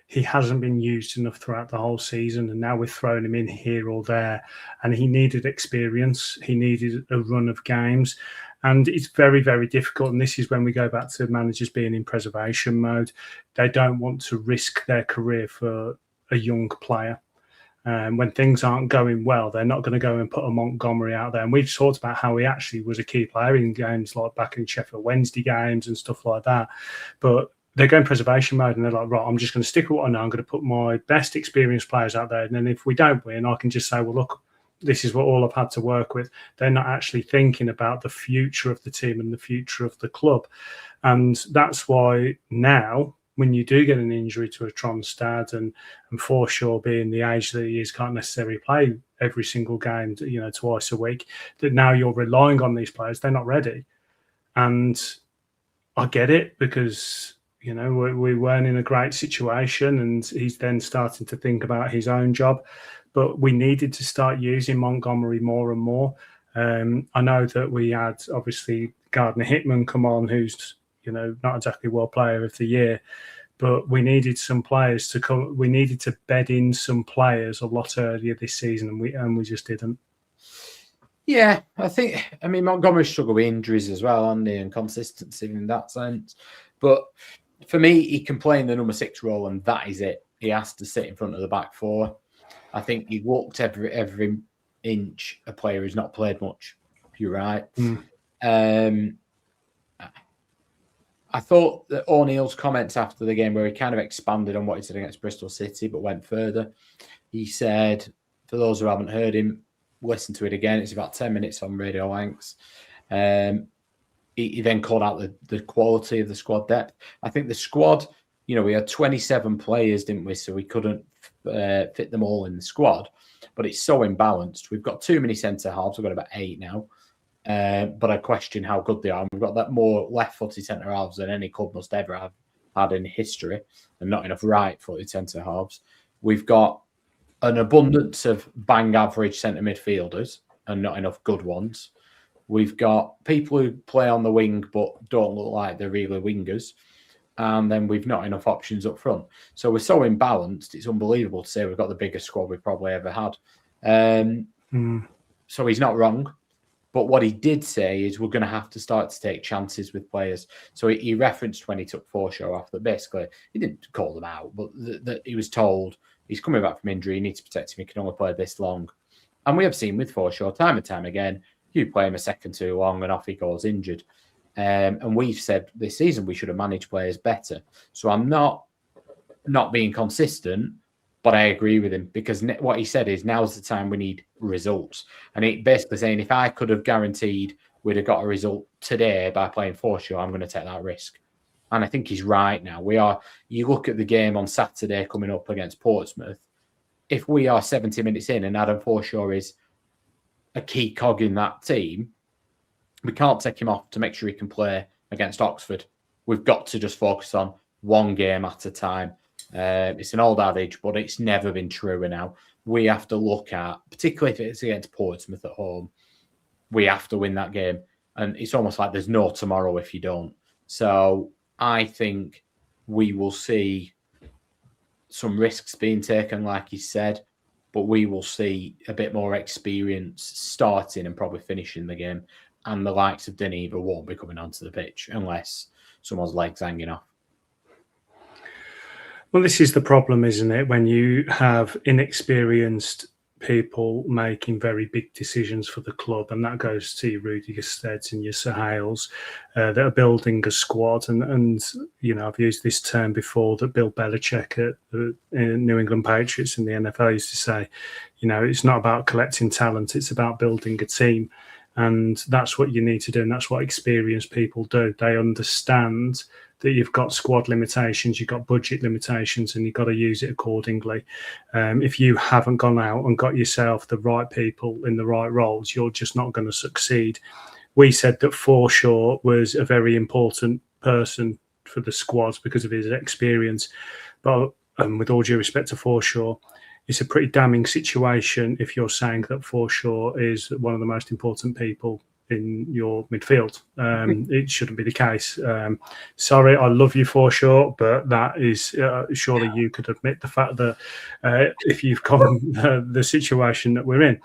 he hasn't been used enough throughout the whole season, and now we're throwing him in here or there, and he needed experience. He needed a run of games, and it's very, very difficult. And this is when we go back to managers being in preservation mode. They don't want to risk their career for a young player. When things aren't going well, they're not going to go and put a Montgomery out there. And we've talked about how he actually was a key player in games like back in Sheffield Wednesday games and stuff like that. But they're going preservation mode, and they're like, right, I'm just going to stick with what I know. I'm going to put my best experienced players out there. And then if we don't win, I can just say, well, look, this is what all I've had to work with. They're not actually thinking about the future of the team and the future of the club. And that's why now, when you do get an injury to a Tronstad and Forshaw being the age that he is, can't necessarily play every single game, twice a week, that now you're relying on these players, they're not ready. And I get it, because, we weren't in a great situation, and he's then starting to think about his own job. But we needed to start using Montgomery more and more. I know that we had, obviously, Gardner Hitman come on, who's not exactly World Player of the Year, but we needed some players to come. We needed to bed in some players a lot earlier this season, and we just didn't. Yeah, I mean, Montgomery struggled with injuries as well, and consistency in that sense. But for me, he can play in the number 6 role, and that is it. He has to sit in front of the back 4. I think he looked every inch a player who's not played much. You're right. I thought that O'Neill's comments after the game, where he kind of expanded on what he said against Bristol City, but went further. He said, for those who haven't heard him, listen to it again. It's about 10 minutes on Radio Lancs. He then called out the quality of the squad depth. I think the squad, we had 27 players, didn't we? So we couldn't fit them all in the squad. But it's so imbalanced. We've got too many centre-halves. We've got about 8 now. But I question how good they are. We've got that more left-footed centre-halves than any club must ever have had in history, and not enough right-footed centre-halves. We've got an abundance of bang-average centre midfielders and not enough good ones. We've got people who play on the wing but don't look like they're really wingers. and then we've not enough options up front. So we're so imbalanced, it's unbelievable to say we've got the biggest squad we've probably ever had. So he's not wrong. But what he did say is we're going to have to start to take chances with players. So he referenced when he took Forshaw off that basically he didn't call them out, but that he was told he's coming back from injury, you need to protect him, he can only play this long. And we have seen with Forshaw time and time again, you play him a second too long and off he goes injured. And we've said this season we should have managed players better. So I'm not being consistent, but I agree with him because what he said is now's the time we need results. And he basically saying if I could have guaranteed we'd have got a result today by playing Forshaw, I'm going to take that risk. And I think he's right now. You look at the game on Saturday coming up against Portsmouth, if we are 70 minutes in and Adam Forshaw is a key cog in that team, we can't take him off to make sure he can play against Oxford. We've got to just focus on one game at a time. It's an old adage, but it's never been truer now. We have to look at, particularly if it's against Portsmouth at home, we have to win that game. And it's almost like there's no tomorrow if you don't. So I think we will see some risks being taken, like he said, but we will see a bit more experience starting and probably finishing the game. And the likes of Dineva won't be coming onto the pitch unless someone's legs hanging off. Well, this is the problem, isn't it? When you have inexperienced people making very big decisions for the club, and that goes to your Rudiger Steads and your Sir Hales that are building a squad. And you know, I've used this term before that Bill Belichick at the New England Patriots in the NFL used to say, you know, it's not about collecting talent, it's about building a team. And that's what you need to do. And that's what experienced people do. They understand that you've got squad limitations, you've got budget limitations, and you've got to use it accordingly. If you haven't gone out and got yourself the right people in the right roles, you're just not going to succeed. We said that Forshaw was a very important person for the squad because of his experience. But with all due respect to Forshaw, it's a pretty damning situation if you're saying that Forshaw is one of the most important people in your midfield. It shouldn't be the case. Sorry, I love you, Forshaw, but that is surely you could admit the fact that if you've come the situation that we're in.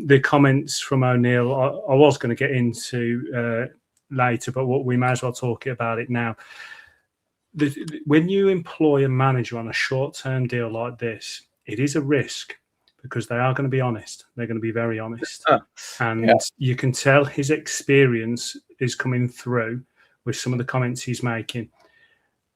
The comments from O'Neill, I was going to get into later, but we may as well talk about it now. When you employ a manager on a short-term deal like this, it is a risk because they are going to be honest. They're going to be very honest. And you can tell his experience is coming through with some of the comments he's making.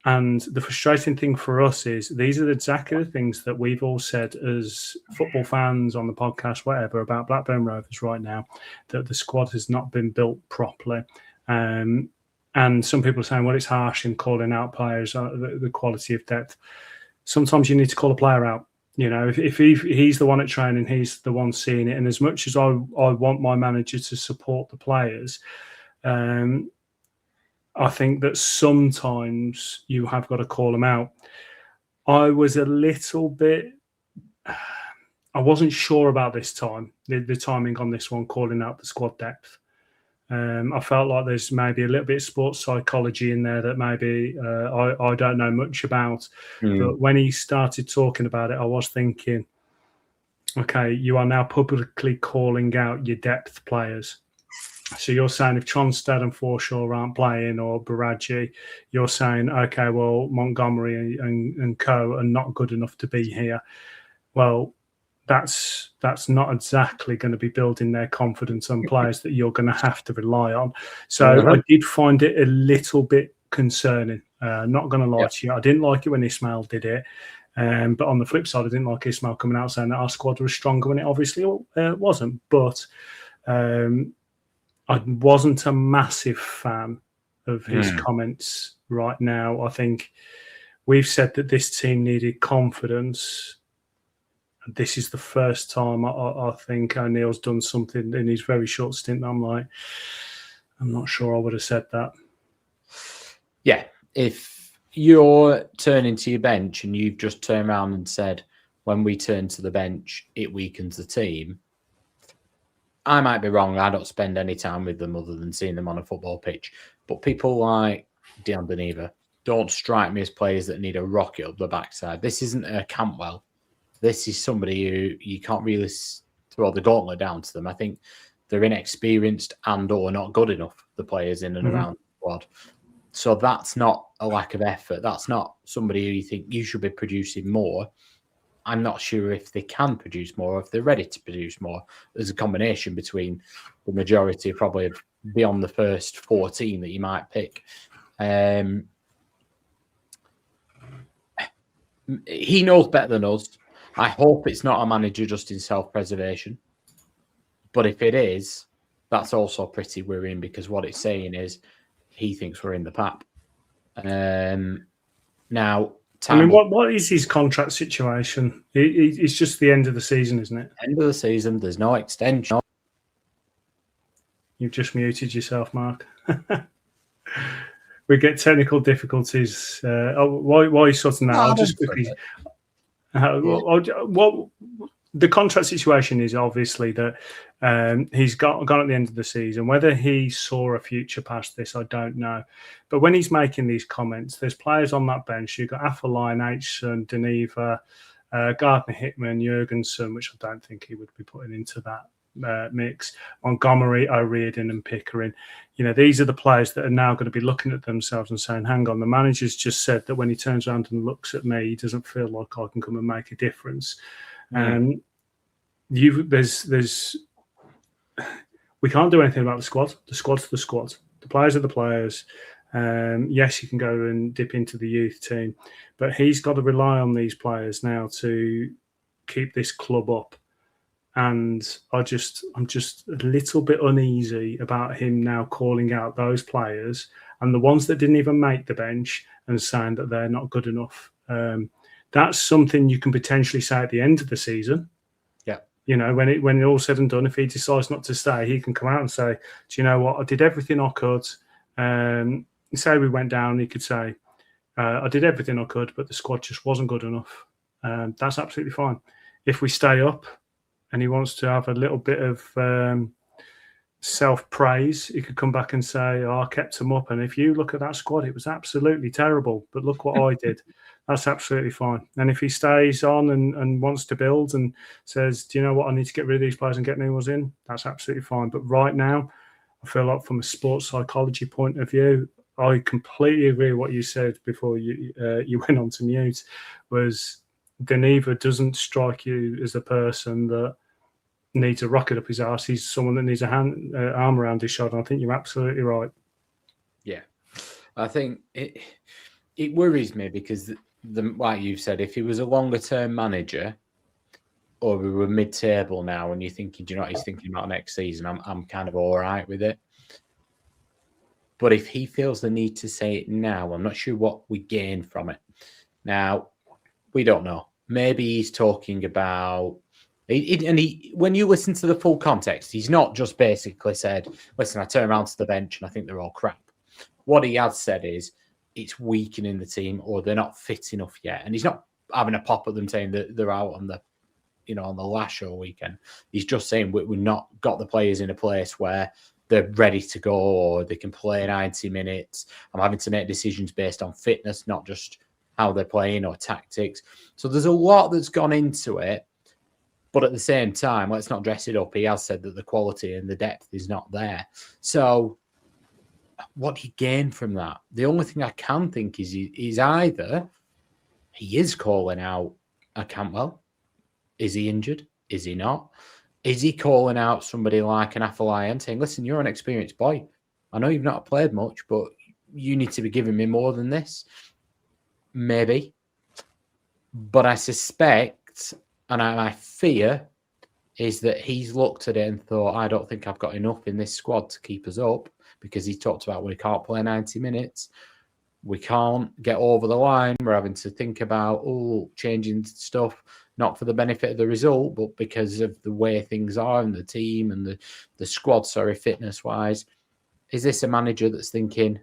And the frustrating thing for us is these are exactly the things that we've all said as football fans on the podcast, whatever, about Blackburn Rovers right now, that the squad has not been built properly. And some people are saying, well, it's harsh in calling out players, the quality of depth. Sometimes you need to call a player out. You know, if he's the one at training, he's the one seeing it. And as much as I want my manager to support the players, I think that sometimes you have got to call them out. I was a little bit... I wasn't sure about this time, the timing on this one, calling out the squad depth. I felt like there's maybe a little bit of sports psychology in there that maybe I don't know much about. But when he started talking about it, I was thinking, okay, you are now publicly calling out your depth players. So you're saying if Tronstad and Forshaw aren't playing, or Baraji, you're saying, okay, well, Montgomery and co are not good enough to be here. Well, that's not exactly going to be building their confidence on players that you're going to have to rely on. So I did find it a little bit concerning. Not going to lie to you. I didn't like it when Ismail did it. But on the flip side, I didn't like Ismail coming out saying that our squad was stronger when it obviously wasn't. But I wasn't a massive fan of his comments right now. I think we've said that this team needed confidence. This is the first time I think O'Neill's done something in his very short stint. I'm like, I'm not sure I would have said that. Yeah, if you're turning to your bench and you've just turned around and said, when we turn to the bench, it weakens the team. I might be wrong. I don't spend any time with them other than seeing them on a football pitch. But people like Díaz, don't strike me as players that need a rocket up the backside. This isn't a Campbell. This is somebody who you can't really throw the gauntlet down to them. I think they're inexperienced and or not good enough, the players in and around the squad. So that's not a lack of effort. That's not somebody who you think you should be producing more. I'm not sure if they can produce more or if they're ready to produce more. There's a combination between the majority probably beyond the first 14 that you might pick. He knows better than us. I hope it's not a manager just in self-preservation. But if it is, that's also pretty worrying because what it's saying is he thinks we're in the pap. Now, what is his contract situation? It's just the end of the season, isn't it? End of the season. There's no extension. You've just muted yourself, Mark. We get technical difficulties. Why are you sorting that out? Just quickly. The contract situation is obviously that he's gone at the end of the season. Whether he saw a future past this, I don't know. But when he's making these comments, there's players on that bench. You've got Affleline, Hitchen, Deneva, Gardner Hickman, Jurgensen, which I don't think he would be putting into that mix. Montgomery, O'Riordan and Pickering. You know, these are the players that are now going to be looking at themselves and saying, hang on, the manager's just said that when he turns around and looks at me, he doesn't feel like I can come and make a difference. There's we can't do anything about the squad. The squad's the squad. The players are the players. Yes, you can go and dip into the youth team, but he's got to rely on these players now to keep this club up. And I'm just a little bit uneasy about him now calling out those players and the ones that didn't even make the bench and saying that they're not good enough. That's something you can potentially say at the end of the season. Yeah. You know, when it's all said and done, if he decides not to stay, he can come out and say, do you know what? I did everything I could. Say we went down, he could say, I did everything I could, but the squad just wasn't good enough. That's absolutely fine. If we stay up and he wants to have a little bit of self-praise, he could come back and say, I kept them up. And if you look at that squad, it was absolutely terrible. But look what I did. That's absolutely fine. And if he stays on and wants to build and says, do you know what, I need to get rid of these players and get new ones in, that's absolutely fine. But right now, I feel like from a sports psychology point of view, I completely agree with what you said before you went on to mute, was Deneva doesn't strike you as a person that needs a rocket up his arse. He's someone that needs a arm around his shoulder. I think you're absolutely right. Yeah. I think it worries me because, like you've said, if he was a longer-term manager or we were mid-table now and you're thinking, do you know what he's thinking about next season, I'm kind of all right with it. But if he feels the need to say it now, I'm not sure what we gain from it. Now, we don't know. Maybe he's talking about... when you listen to the full context, he's not just basically said, listen, I turn around to the bench and I think they're all crap. What he has said is it's weakening the team or they're not fit enough yet. And he's not having a pop at them saying that they're out on the, on the Lancashire weekend. He's just saying we've not got the players in a place where they're ready to go or they can play 90 minutes. I'm having to make decisions based on fitness, not just how they're playing or tactics. So there's a lot that's gone into it. But at the same time, let's not dress it up. He has said that the quality and the depth is not there. So what he gained from that? The only thing I can think is he's either he is calling out a Campbell. Is he injured? Is he not? Is he calling out somebody like an Affleline saying, listen, you're an experienced boy. I know you've not played much, but you need to be giving me more than this. Maybe. But I suspect... and my fear is that he's looked at it and thought, I don't think I've got enough in this squad to keep us up, because he talked about we can't play 90 minutes. We can't get over the line. We're having to think about, changing stuff, not for the benefit of the result, but because of the way things are and the team and the squad, fitness-wise. Is this a manager that's thinking,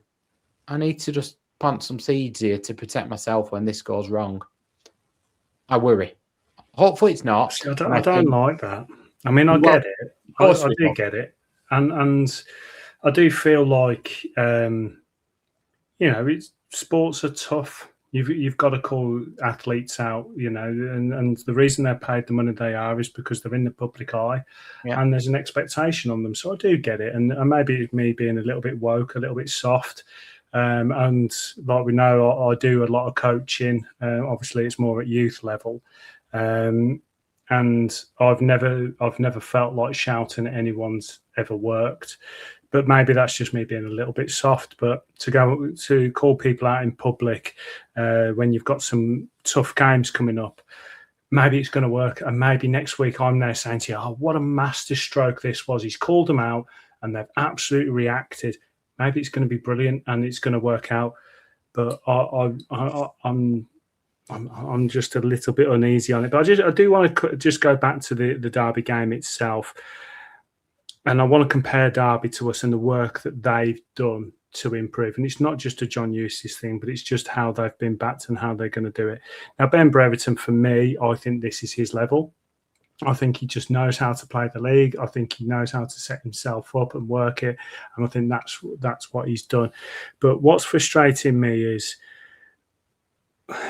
I need to just plant some seeds here to protect myself when this goes wrong? I worry. Hopefully it's not. I don't like that. I mean, I get it. I do get it. And I do feel like, sports are tough. You've got to call athletes out, and the reason they're paid the money they are is because they're in the public eye, and there's an expectation on them. So I do get it, and maybe it's me being a little bit woke, a little bit soft, and like we know, I do a lot of coaching. Obviously, it's more at youth level, and I've never felt like shouting at anyone's ever worked. But maybe that's just me being a little bit soft. But to call people out in public when you've got some tough games coming up, maybe it's going to work. And maybe next week I'm there saying to you, "Oh, what a masterstroke this was! He's called them out, and they've absolutely reacted." Maybe it's going to be brilliant and it's going to work out. But I'm just a little bit uneasy on it. But I do want to just go back to the Derby game itself. And I want to compare Derby to us and the work that they've done to improve. And it's not just a John Eustace thing, but it's just how they've been backed and how they're going to do it. Now, Ben Brereton, for me, I think this is his level. I think he just knows how to play the league. I think he knows how to set himself up and work it. And I think that's what he's done. But what's frustrating me is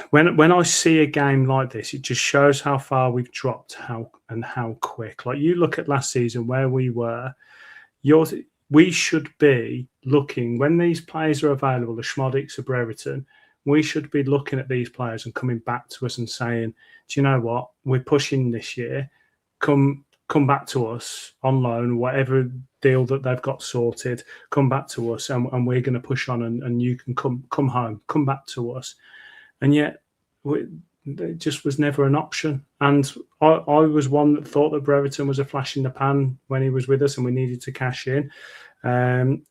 when I see a game like this, it just shows how far we've dropped, how quick. Like you look at last season where we were, we should be looking when these players are available, the Schmodics, the Brereton, we should be looking at these players and coming back to us and saying, do you know what? We're pushing this year. Come back to us on loan, whatever deal that they've got sorted, come back to us and we're going to push on and you can come home, come back to us. And yet, it just was never an option. And I was one that thought that Brereton was a flash in the pan when he was with us and we needed to cash in. And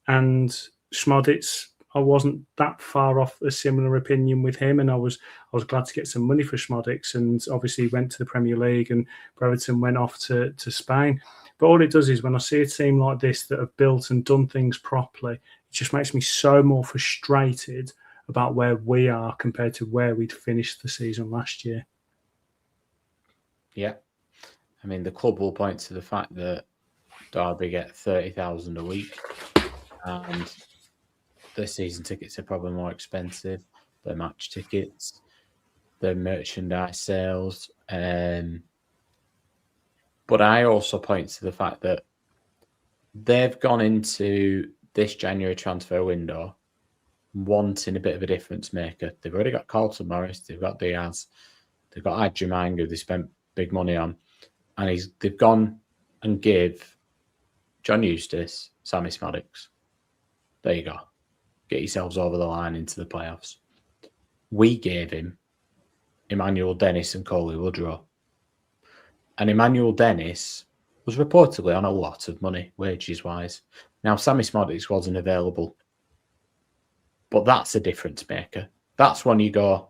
Schmodics, I wasn't that far off a similar opinion with him. And I was glad to get some money for Schmodics and obviously went to the Premier League and Brereton went off to Spain. But all it does is when I see a team like this that have built and done things properly, it just makes me so more frustrated about where we are compared to where we'd finished the season last year. Yeah. I mean, the club will point to the fact that Derby get 30,000 a week and their season tickets are probably more expensive, their match tickets, their merchandise sales. But I also point to the fact that they've gone into this January transfer window wanting a bit of a difference maker. They've already got Carlton Morris, they've got Díaz, they've got Adjumang, who they spent big money on, and they've gone and give John Eustace, Sammy Schmodics. There you go. Get yourselves over the line into the playoffs. We gave him Emmanuel Dennis and Coley Woodrow. And Emmanuel Dennis was reportedly on a lot of money, wages-wise. Now, Sammy Schmodics wasn't available. But that's a difference maker. That's when you go,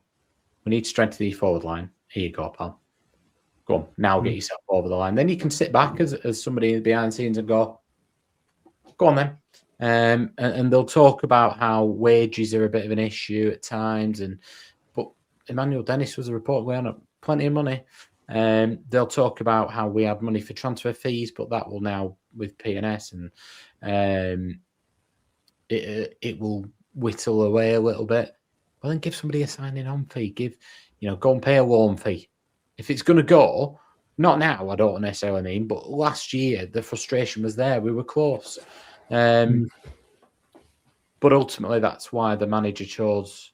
we need to strengthen the forward line. Here you go, pal. Go on, now get yourself over the line. Then you can sit back as somebody behind the scenes and go on then. And they'll talk about how wages are a bit of an issue at times. But Emmanuel Dennis was reportedly on plenty of money. They'll talk about how we have money for transfer fees, but that will now with P&S and it will whittle away a little bit. Well, then give somebody a signing on fee. Go and pay a loan fee. If it's going to go, not now, I don't necessarily mean, but last year the frustration was there. We were close. But ultimately, that's why the manager chose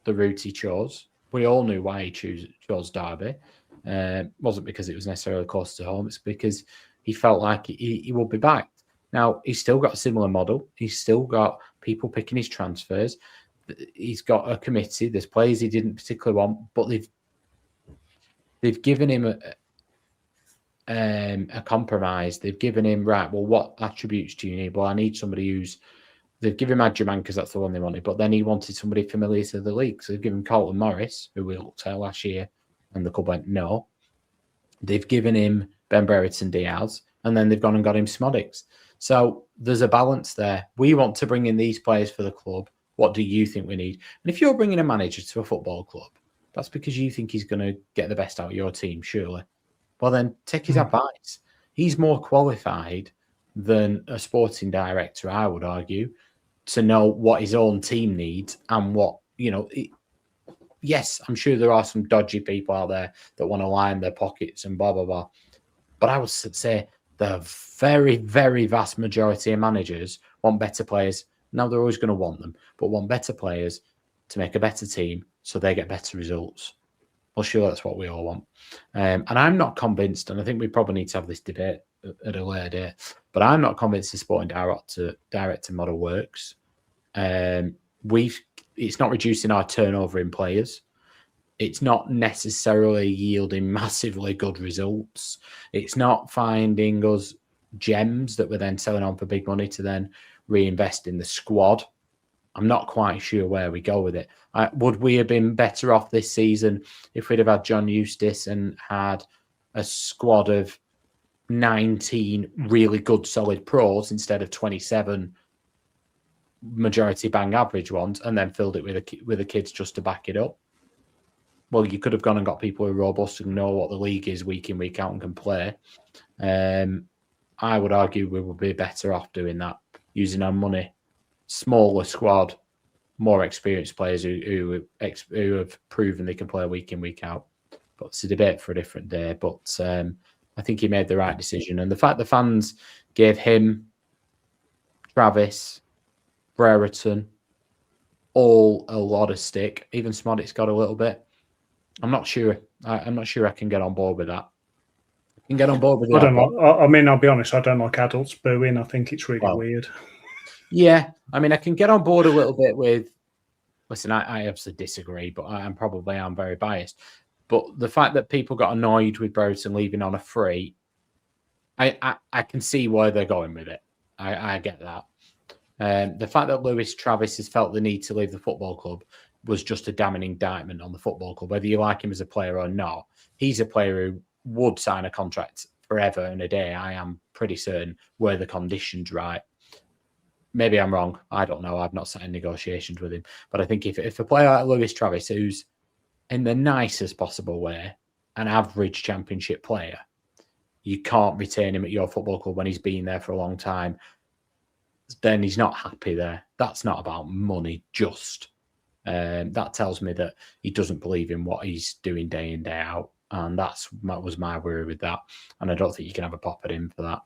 the route he chose. We all knew why he chose Derby. It wasn't because it was necessarily close to home. It's because he felt like he will be backed. Now, he's still got a similar model. He's still got people picking his transfers. He's got a committee. There's players he didn't particularly want, but they've given him a compromise. They've given him, right, well, what attributes do you need? Well, I need somebody who's... They've given him Adjumang because that's the one they wanted, but then he wanted somebody familiar to the league. So they've given Carlton Morris, who we looked at last year, and the club went, no. They've given him Ben Brereton Díaz, and then they've gone and got him Schmodics. So there's a balance there. We want to bring in these players for the club. What do you think we need? And if you're bringing a manager to a football club, that's because you think he's going to get the best out of your team, surely. Well, then take his advice. He's more qualified than a sporting director, I would argue. to know what his own team needs and what, yes, I'm sure there are some dodgy people out there that want to line their pockets and blah, blah, blah. But I would say the very, very vast majority of managers want better players. Now, they're always going to want them, but want better players to make a better team so they get better results. Well, sure, that's what we all want. And I'm not convinced, and I think we probably need to have this debate at a later date, but I'm not convinced the sporting director model works. It's not reducing our turnover in players. It's not necessarily yielding massively good results. It's not finding us gems that we're then selling on for big money to then reinvest in the squad. I'm not quite sure where we go with it. Would we have been better off this season if we'd have had John Eustace and had a squad of 19 really good, solid pros instead of 27 majority bang average ones, and then filled it with the kids just to back it up? Well, you could have gone and got people who are robust and know what the league is week in, week out and can play. I would argue we would be better off doing that, using our money, smaller squad, more experienced players who have proven they can play week in, week out. But it's a debate for a different day. But I think he made the right decision. And the fact the fans gave him, Travis, Brereton, all a lot of stick. Even Smodick's got a little bit. I'm not sure. I'm not sure I can get on board with that. I can get on board with that. I'll be honest, I don't like adults booing. I think it's really weird. Yeah. I mean, I can get on board a little bit with, listen, I obviously disagree, but I'm very biased. But the fact that people got annoyed with Brereton leaving on a free, I can see why they're going with it. I get that. The fact that Lewis Travis has felt the need to leave the football club was just a damning indictment on the football club. Whether you like him as a player or not, he's a player who would sign a contract forever and a day. I am pretty certain, were the conditions right. Maybe I'm wrong. I don't know. I've not sat in negotiations with him. But I think if a player like Lewis Travis, who's in the nicest possible way an average championship player, you can't retain him at your football club when he's been there for a long time, then he's not happy there. That's not about money, just. That tells me that he doesn't believe in what he's doing day in, day out. And that was my worry with that. And I don't think you can have a pop at him for that.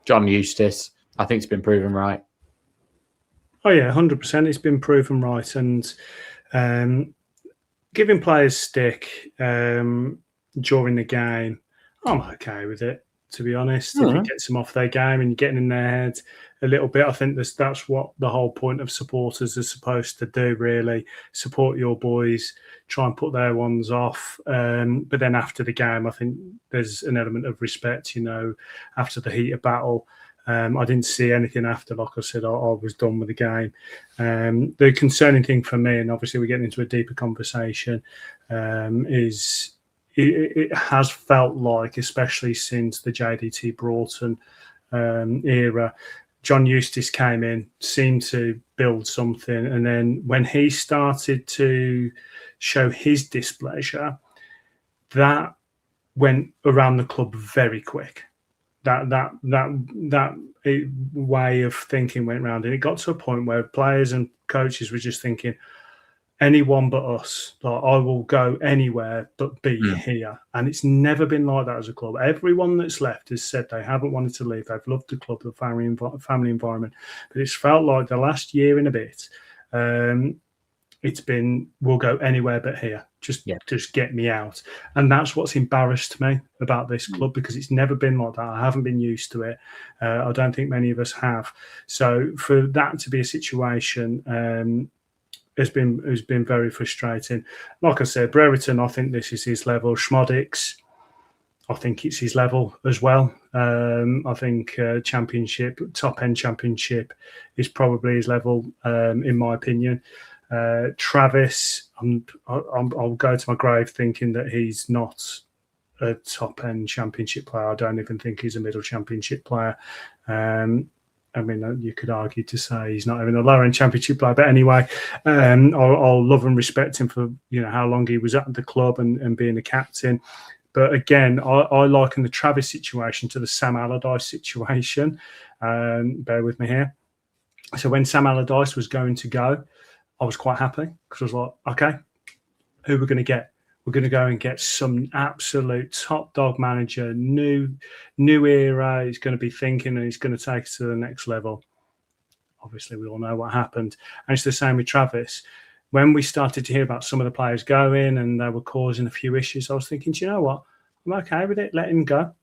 John Eustace, I think it's been proven right. Oh, yeah, 100%. It's been proven right. And giving players stick during the game, I'm okay with it, to be honest. If it gets them off their game and you're getting in their head a little bit, I think that's what the whole point of supporters are supposed to do, really. Support your boys, try and put their ones off. But then after the game, I think there's an element of respect, after the heat of battle. I didn't see anything after. Like I said, I was done with the game. The concerning thing for me, and obviously we're getting into a deeper conversation, is it has felt like, especially since the JDT Brereton era, John Eustace came in, seemed to build something, and then when he started to show his displeasure, that went around the club very quick. That way of thinking went round, and it got to a point where players and coaches were just thinking, anyone but us. Like, I will go anywhere but be here. And it's never been like that as a club. Everyone that's left has said they haven't wanted to leave. They've loved the club, the family environment. But it's felt like the last year and a bit, it's been, we'll go anywhere but here. Just get me out. And that's what's embarrassed me about this club, because it's never been like that. I haven't been used to it. I don't think many of us have. So for that to be a situation, has been very frustrating. Like I said, Brereton, I think this is his level. Smodick's, I think it's his level as well. I think championship, top end championship, is probably his level, in my opinion. Travis, I'll go to my grave thinking that he's not a top end championship player. I don't even think he's a middle championship player. I mean, you could argue to say he's not even a lower end championship player, but anyway, I'll love and respect him for how long he was at the club and being a captain. But again, I liken the Travis situation to the Sam Allardyce situation. Bear with me here. So when Sam Allardyce was going to go, I was quite happy because I was like, okay, who we're going to get? We're going to go and get some absolute top dog manager, new era. He's going to be thinking and he's going to take us to the next level. Obviously, we all know what happened. And it's the same with Travis. When we started to hear about some of the players going and they were causing a few issues, I was thinking, do you know what? I'm okay with it. Let him go.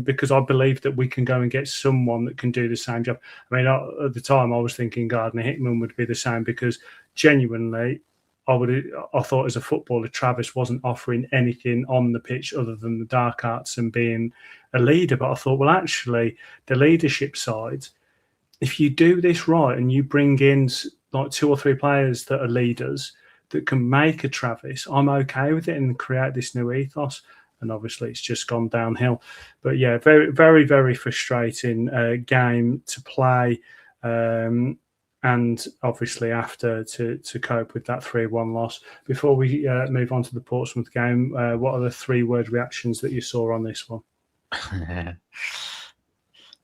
Because I believe that we can go and get someone that can do the same job. I mean, at the time, I was thinking Gardner Hickman would be the same because genuinely, I thought as a footballer, Travis wasn't offering anything on the pitch other than the dark arts and being a leader. But I thought, well, actually, the leadership side, if you do this right and you bring in like 2 or 3 players that are leaders that can make a Travis, I'm okay with it and create this new ethos. And obviously, it's just gone downhill. But yeah, very, very, very frustrating game to play. And obviously after to cope with that 3-1 loss. Before we move on to the Portsmouth game, what are the 3-word reactions that you saw on this one?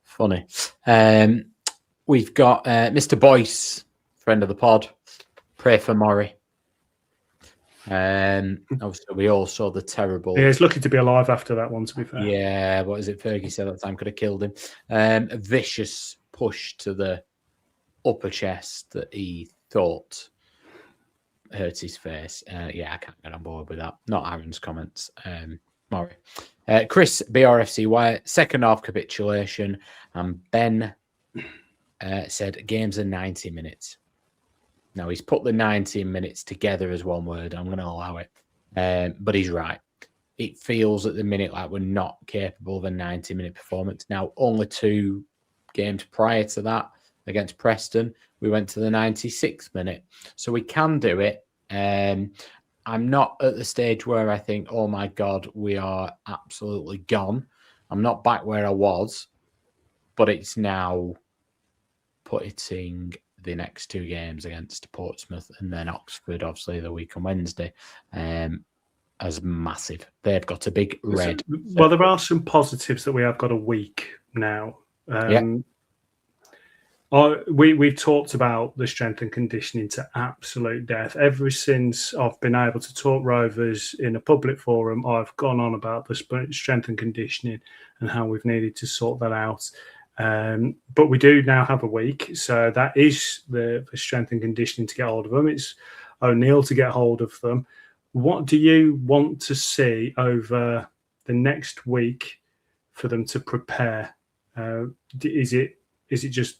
Funny. We've got Mr. Boyce, friend of the pod. Pray for Murray. Obviously, we all saw the terrible. Yeah, he's lucky to be alive after that one, to be fair. Yeah, what is it? Fergie said at the time could have killed him. A vicious push to the upper chest that he thought hurt his face. Yeah, I can't get on board with that. Not Aaron's comments. Murray. Chris, BRFCY, second half capitulation. And Ben said games are 90 minutes. Now, he's put the 19 minutes together as one word. I'm going to allow it. But he's right. It feels at the minute like we're not capable of a 90-minute performance. Now, only 2 games prior to that, against Preston, we went to the 96th minute. So we can do it. I'm not at the stage where I think, oh my God, we are absolutely gone. I'm not back where I was, but it's now putting the next 2 games against Portsmouth and then Oxford, obviously, the week on Wednesday, as massive. They've got a big red. Well, there are some positives that we have got a week now. We've talked about the strength and conditioning to absolute death. Ever since I've been able to talk Rovers in a public forum, I've gone on about the strength and conditioning and how we've needed to sort that out. But we do now have a week, so that is the strength and conditioning to get hold of them. It's O'Neill to get hold of them. What do you want to see over the next week for them to prepare? Is it just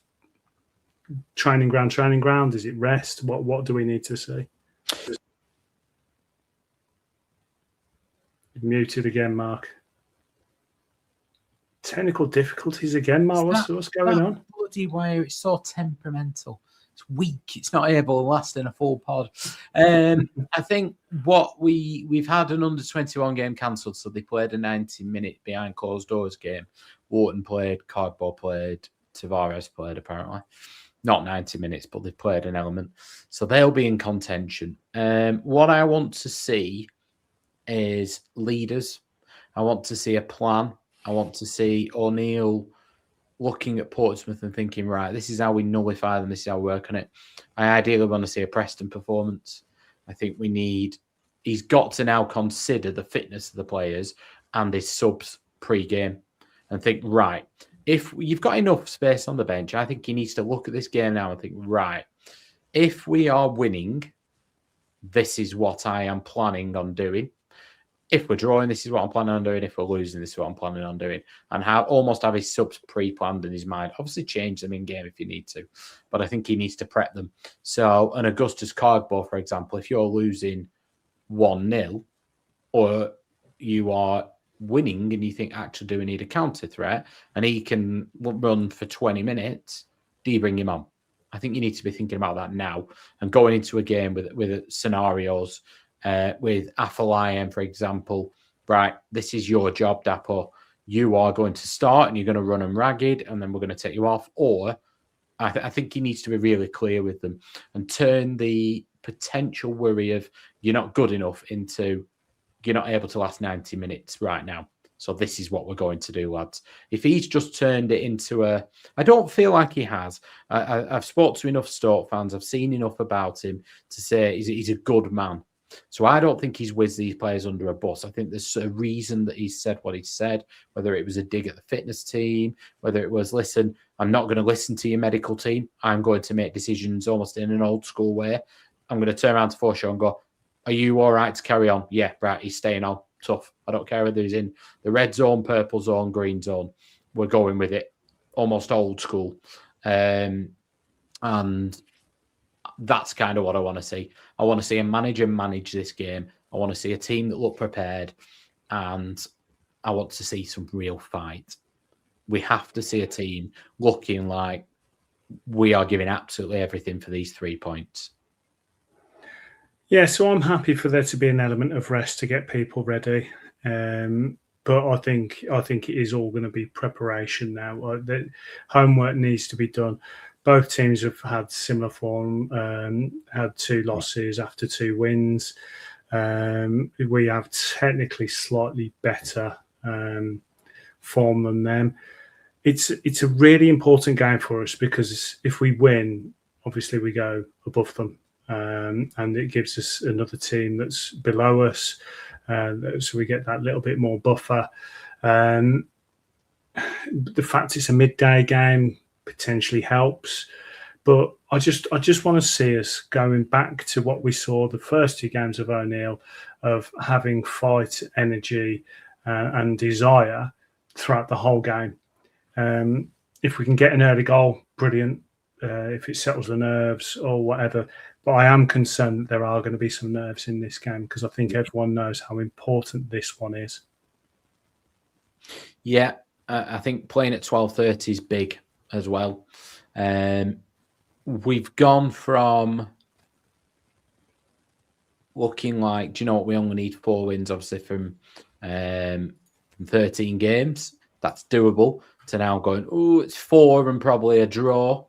training ground? Is it rest? What do we need to see? Muted again, Mark. Technical difficulties again, Mark. What's going on? Bloody way! It's so temperamental. It's weak. It's not able to last in a full pod. I think what we've had an under-21 game cancelled, so they played a 90-minute behind closed doors game. Wharton played, Cardboard played, Tavares played apparently. Not 90 minutes, but they played an element. So they'll be in contention. What I want to see is leaders. I want to see a plan. I want to see O'Neill looking at Portsmouth and thinking, right, this is how we nullify them. This is how we work on it. I ideally want to see a Preston performance. I think he's got to now consider the fitness of the players and his subs pre-game and think, right, if you've got enough space on the bench, I think he needs to look at this game now and think, right, if we are winning, this is what I am planning on doing. If we're drawing, this is what I'm planning on doing. If we're losing, this is what I'm planning on doing. And almost have his subs pre-planned in his mind. Obviously, change them in-game if you need to. But I think he needs to prep them. So, an Augustus Cardboard, for example, if you're losing 1-0 or you are winning and you think, actually, do we need a counter threat? And he can run for 20 minutes, do you bring him on? I think you need to be thinking about that now and going into a game with scenarios with Afolayan, for example. Right, this is your job, Dapo. You are going to start and you're going to run them ragged and then we're going to take you off. Or I think he needs to be really clear with them and turn the potential worry of you're not good enough into you're not able to last 90 minutes right now. So this is what we're going to do, lads. If he's just turned it into I don't feel like he has. I've spoken to enough Stoke fans. I've seen enough about him to say he's a good man. So I don't think he's whizzed these players under a bus. I think there's a reason that he's said what he said, whether it was a dig at the fitness team, whether it was, listen, I'm not going to listen to your medical team. I'm going to make decisions almost in an old school way. I'm going to turn around to Forshaw and go, are you all right to carry on? Yeah, right, he's staying on. Tough. I don't care whether he's in the red zone, purple zone, green zone. We're going with it. Almost old school. And that's kind of what I want to see. I want to see a manager manage this game. I want to see a team that look prepared. And I want to see some real fight. We have to see a team looking like we are giving absolutely everything for these 3 points. Yeah, so I'm happy for there to be an element of rest to get people ready. But I think it is all going to be preparation now. The homework needs to be done. Both teams have had similar form, had 2 losses after 2 wins. We have technically slightly better form than them. It's a really important game for us because if we win, obviously we go above them. And it gives us another team that's below us, so we get that little bit more buffer. The fact it's a midday game potentially helps, but I just want to see us going back to what we saw the first 2 games of O'Neill, of having fight, energy, and desire throughout the whole game. If we can get an early goal, brilliant. If it settles the nerves or whatever. But I am concerned that there are going to be some nerves in this game because I think everyone knows how important this one is. Yeah, I think playing at 12:30 is big as well. We've gone from looking like, do you know what, we only need 4 wins, obviously, from 13 games. That's doable. To now going, it's 4 and probably a draw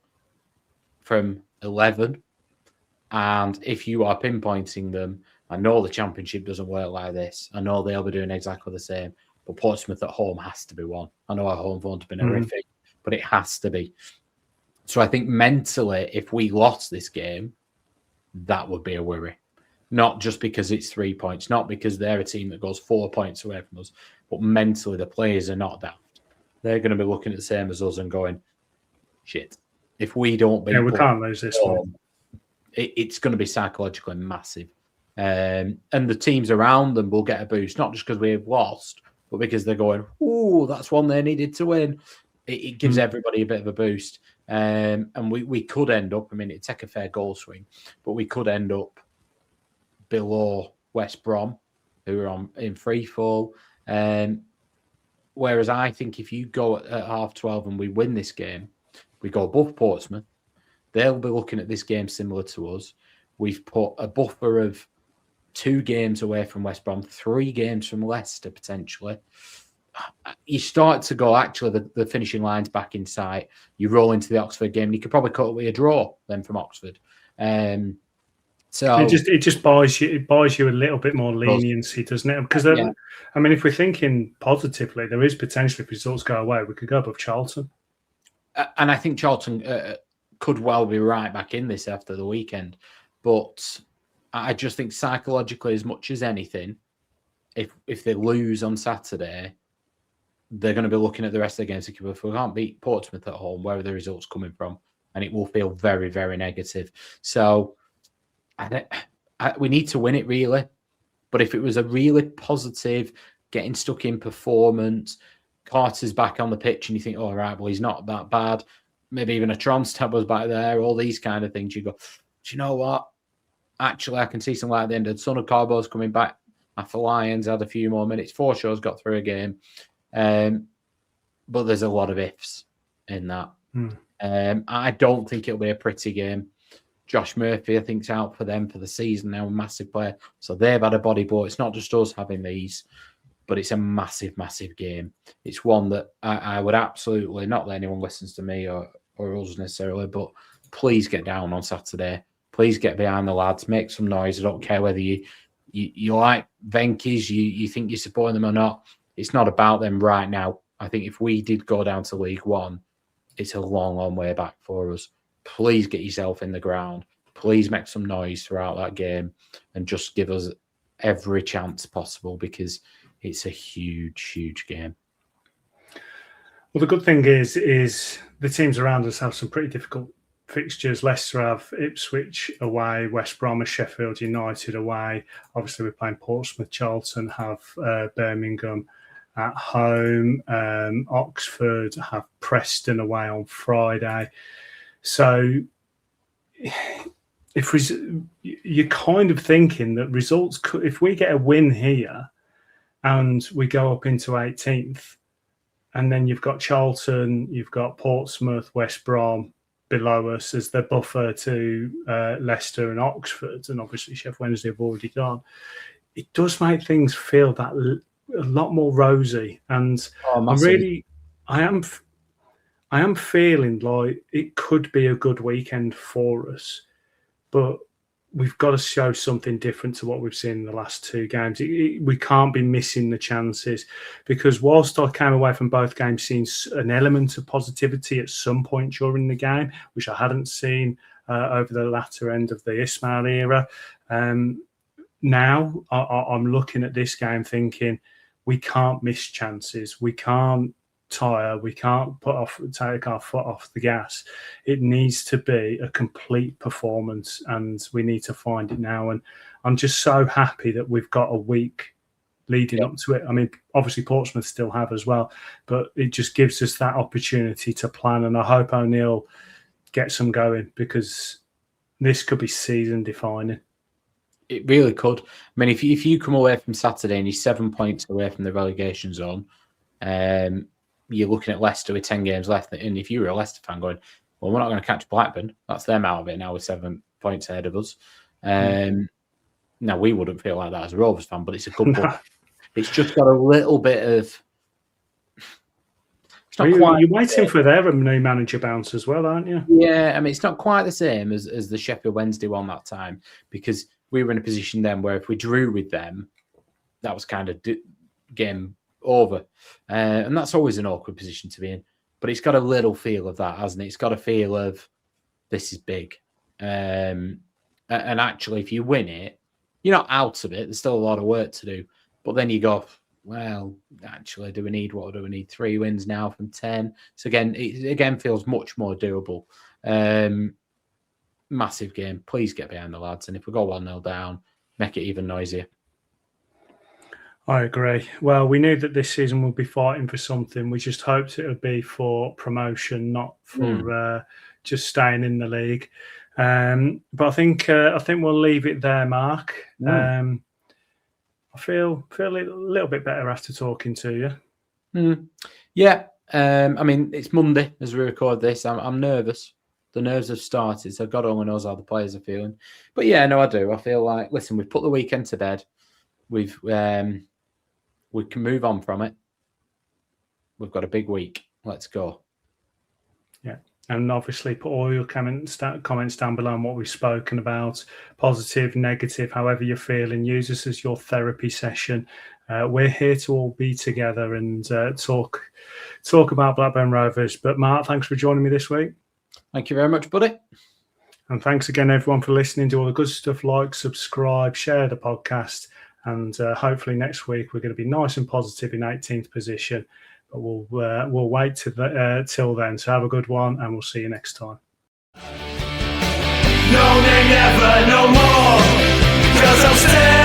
from 11. And if you are pinpointing them, I know the Championship doesn't work like this. I know they'll be doing exactly the same. But Portsmouth at home has to be one. I know our home form's been horrific, but it has to be. So I think mentally, if we lost this game, that would be a worry. Not just because it's 3 points, not because they're a team that goes 4 points away from us, but mentally the players are not daft. They're going to be looking at the same as us and going, shit, if we don't beat we can't lose this one. It's going to be psychologically massive. And the teams around them will get a boost, not just because we've lost, but because they're going, that's one they needed to win. It gives everybody a bit of a boost. And we could end up, it'd take a fair goal swing, but we could end up below West Brom, who are in free fall. Whereas I think if you go at 12:30 and we win this game, we go above Portsmouth, they'll be looking at this game similar to us. We've put a buffer of 2 games away from West Brom, 3 games from Leicester, potentially. You start to go, actually, the finishing line's back in sight. You roll into the Oxford game, and you could probably cut away a draw then from Oxford. So it just buys you a little bit more leniency, doesn't it? Because if we're thinking positively, there is potential if results go away, we could go above Charlton. And I think Charlton could well be right back in this after the weekend. But I just think psychologically, as much as anything, if they lose on Saturday, they're going to be looking at the rest of the games. If we can't beat Portsmouth at home, where are the results coming from? And it will feel very, very negative. So we need to win it, really. But if it was a really positive, getting stuck in performance, Carter's back on the pitch and you think, right, well, he's not that bad. Maybe even a Tronstad was back there, all these kind of things. You go, do you know what? Actually, I can see some light at the end of the tunnel. Carbo's coming back after Lions had a few more minutes. Forshaw's got through a game. But there's a lot of ifs in that. I don't think it'll be a pretty game. Josh Murphy, I think, is out for them for the season now, a massive player. So they've had a body blow. It's not just us having these, but it's a massive, massive game. It's one that I would absolutely, not that anyone listens to me or us necessarily, but please get down on Saturday. Please get behind the lads, make some noise. I don't care whether you like Venky's, you think you're supporting them or not. it's not about them right now. I think if we did go down to League One, it's a long, long way back for us. Please get yourself in the ground. Please make some noise throughout that game and just give us every chance possible, because it's a huge, huge game. Well, the good thing is the teams around us have some pretty difficult fixtures. Leicester have Ipswich away, West Brom and Sheffield United away. Obviously, we're playing Portsmouth. Charlton have Birmingham at home. Oxford have Preston away on Friday. So you're kind of thinking that results could, if we get a win here and we go up into 18th, and then you've got Charlton, you've got Portsmouth, West Brom below us as the buffer to Leicester and Oxford, and obviously Sheffield Wednesday have already gone. It does make things feel that a lot more rosy, and I am feeling like it could be a good weekend for us, but we've got to show something different to what we've seen in the last two games. We can't be missing the chances, because whilst I came away from both games seeing an element of positivity at some point during the game, which I hadn't seen over the latter end of the Ismail era, now I'm looking at this game thinking we can't miss chances. We can't tire. We can't take our foot off the gas. It needs to be a complete performance, and we need to find it now. And I'm just so happy that we've got a week leading up to it. I mean, obviously Portsmouth still have as well, but it just gives us that opportunity to plan. And I hope O'Neill gets them going, because this could be season defining. It really could. I mean, if you come away from Saturday and you're 7 points away from the relegation zone, you're looking at Leicester with 10 games left. And if you were a Leicester fan going, well, we're not going to catch Blackburn, that's them out of it now with 7 points ahead of us. Now, we wouldn't feel like that as a Rovers fan, but it's a good point. It's just got a little bit of... It's not quite... You're waiting for their new manager bounce as well, aren't you? Yeah, I mean, it's not quite the same as the Sheffield Wednesday one that time, because we were in a position then where if we drew with them, that was kind of game over. And that's always an awkward position to be in. But it's got a little feel of that, hasn't it? It's got a feel of, this is big. And actually, if you win it, you're not out of it. There's still a lot of work to do. But then you go, well, actually, do we need 3 wins now from 10? So it again feels much more doable. Massive game. Please get behind the lads. And if we go 1-0 down, make it even noisier. I agree. Well, we knew that this season we'll be fighting for something. We just hoped it would be for promotion, not for just staying in the league. But I think we'll leave it there, Mark. I feel a little bit better after talking to you. Yeah. I mean, it's Monday as we record this. I'm nervous. The nerves have started, so God only knows how the players are feeling. But yeah, no, I do. I feel like, listen, we've put the weekend to bed. We can move on from it. We've got a big week. Let's go. Yeah. And obviously put all your comments down below on what we've spoken about. Positive, negative, however you're feeling. Use this as your therapy session. We're here to all be together and talk about Blackburn Rovers. But Mark, thanks for joining me this week. Thank you very much, buddy. And thanks again, everyone, for listening to all the good stuff. Like, subscribe, share the podcast. And hopefully next week we're going to be nice and positive in 18th position. But we'll wait till then. So have a good one, and we'll see you next time. No, they never, no more, 'cause I'll stay.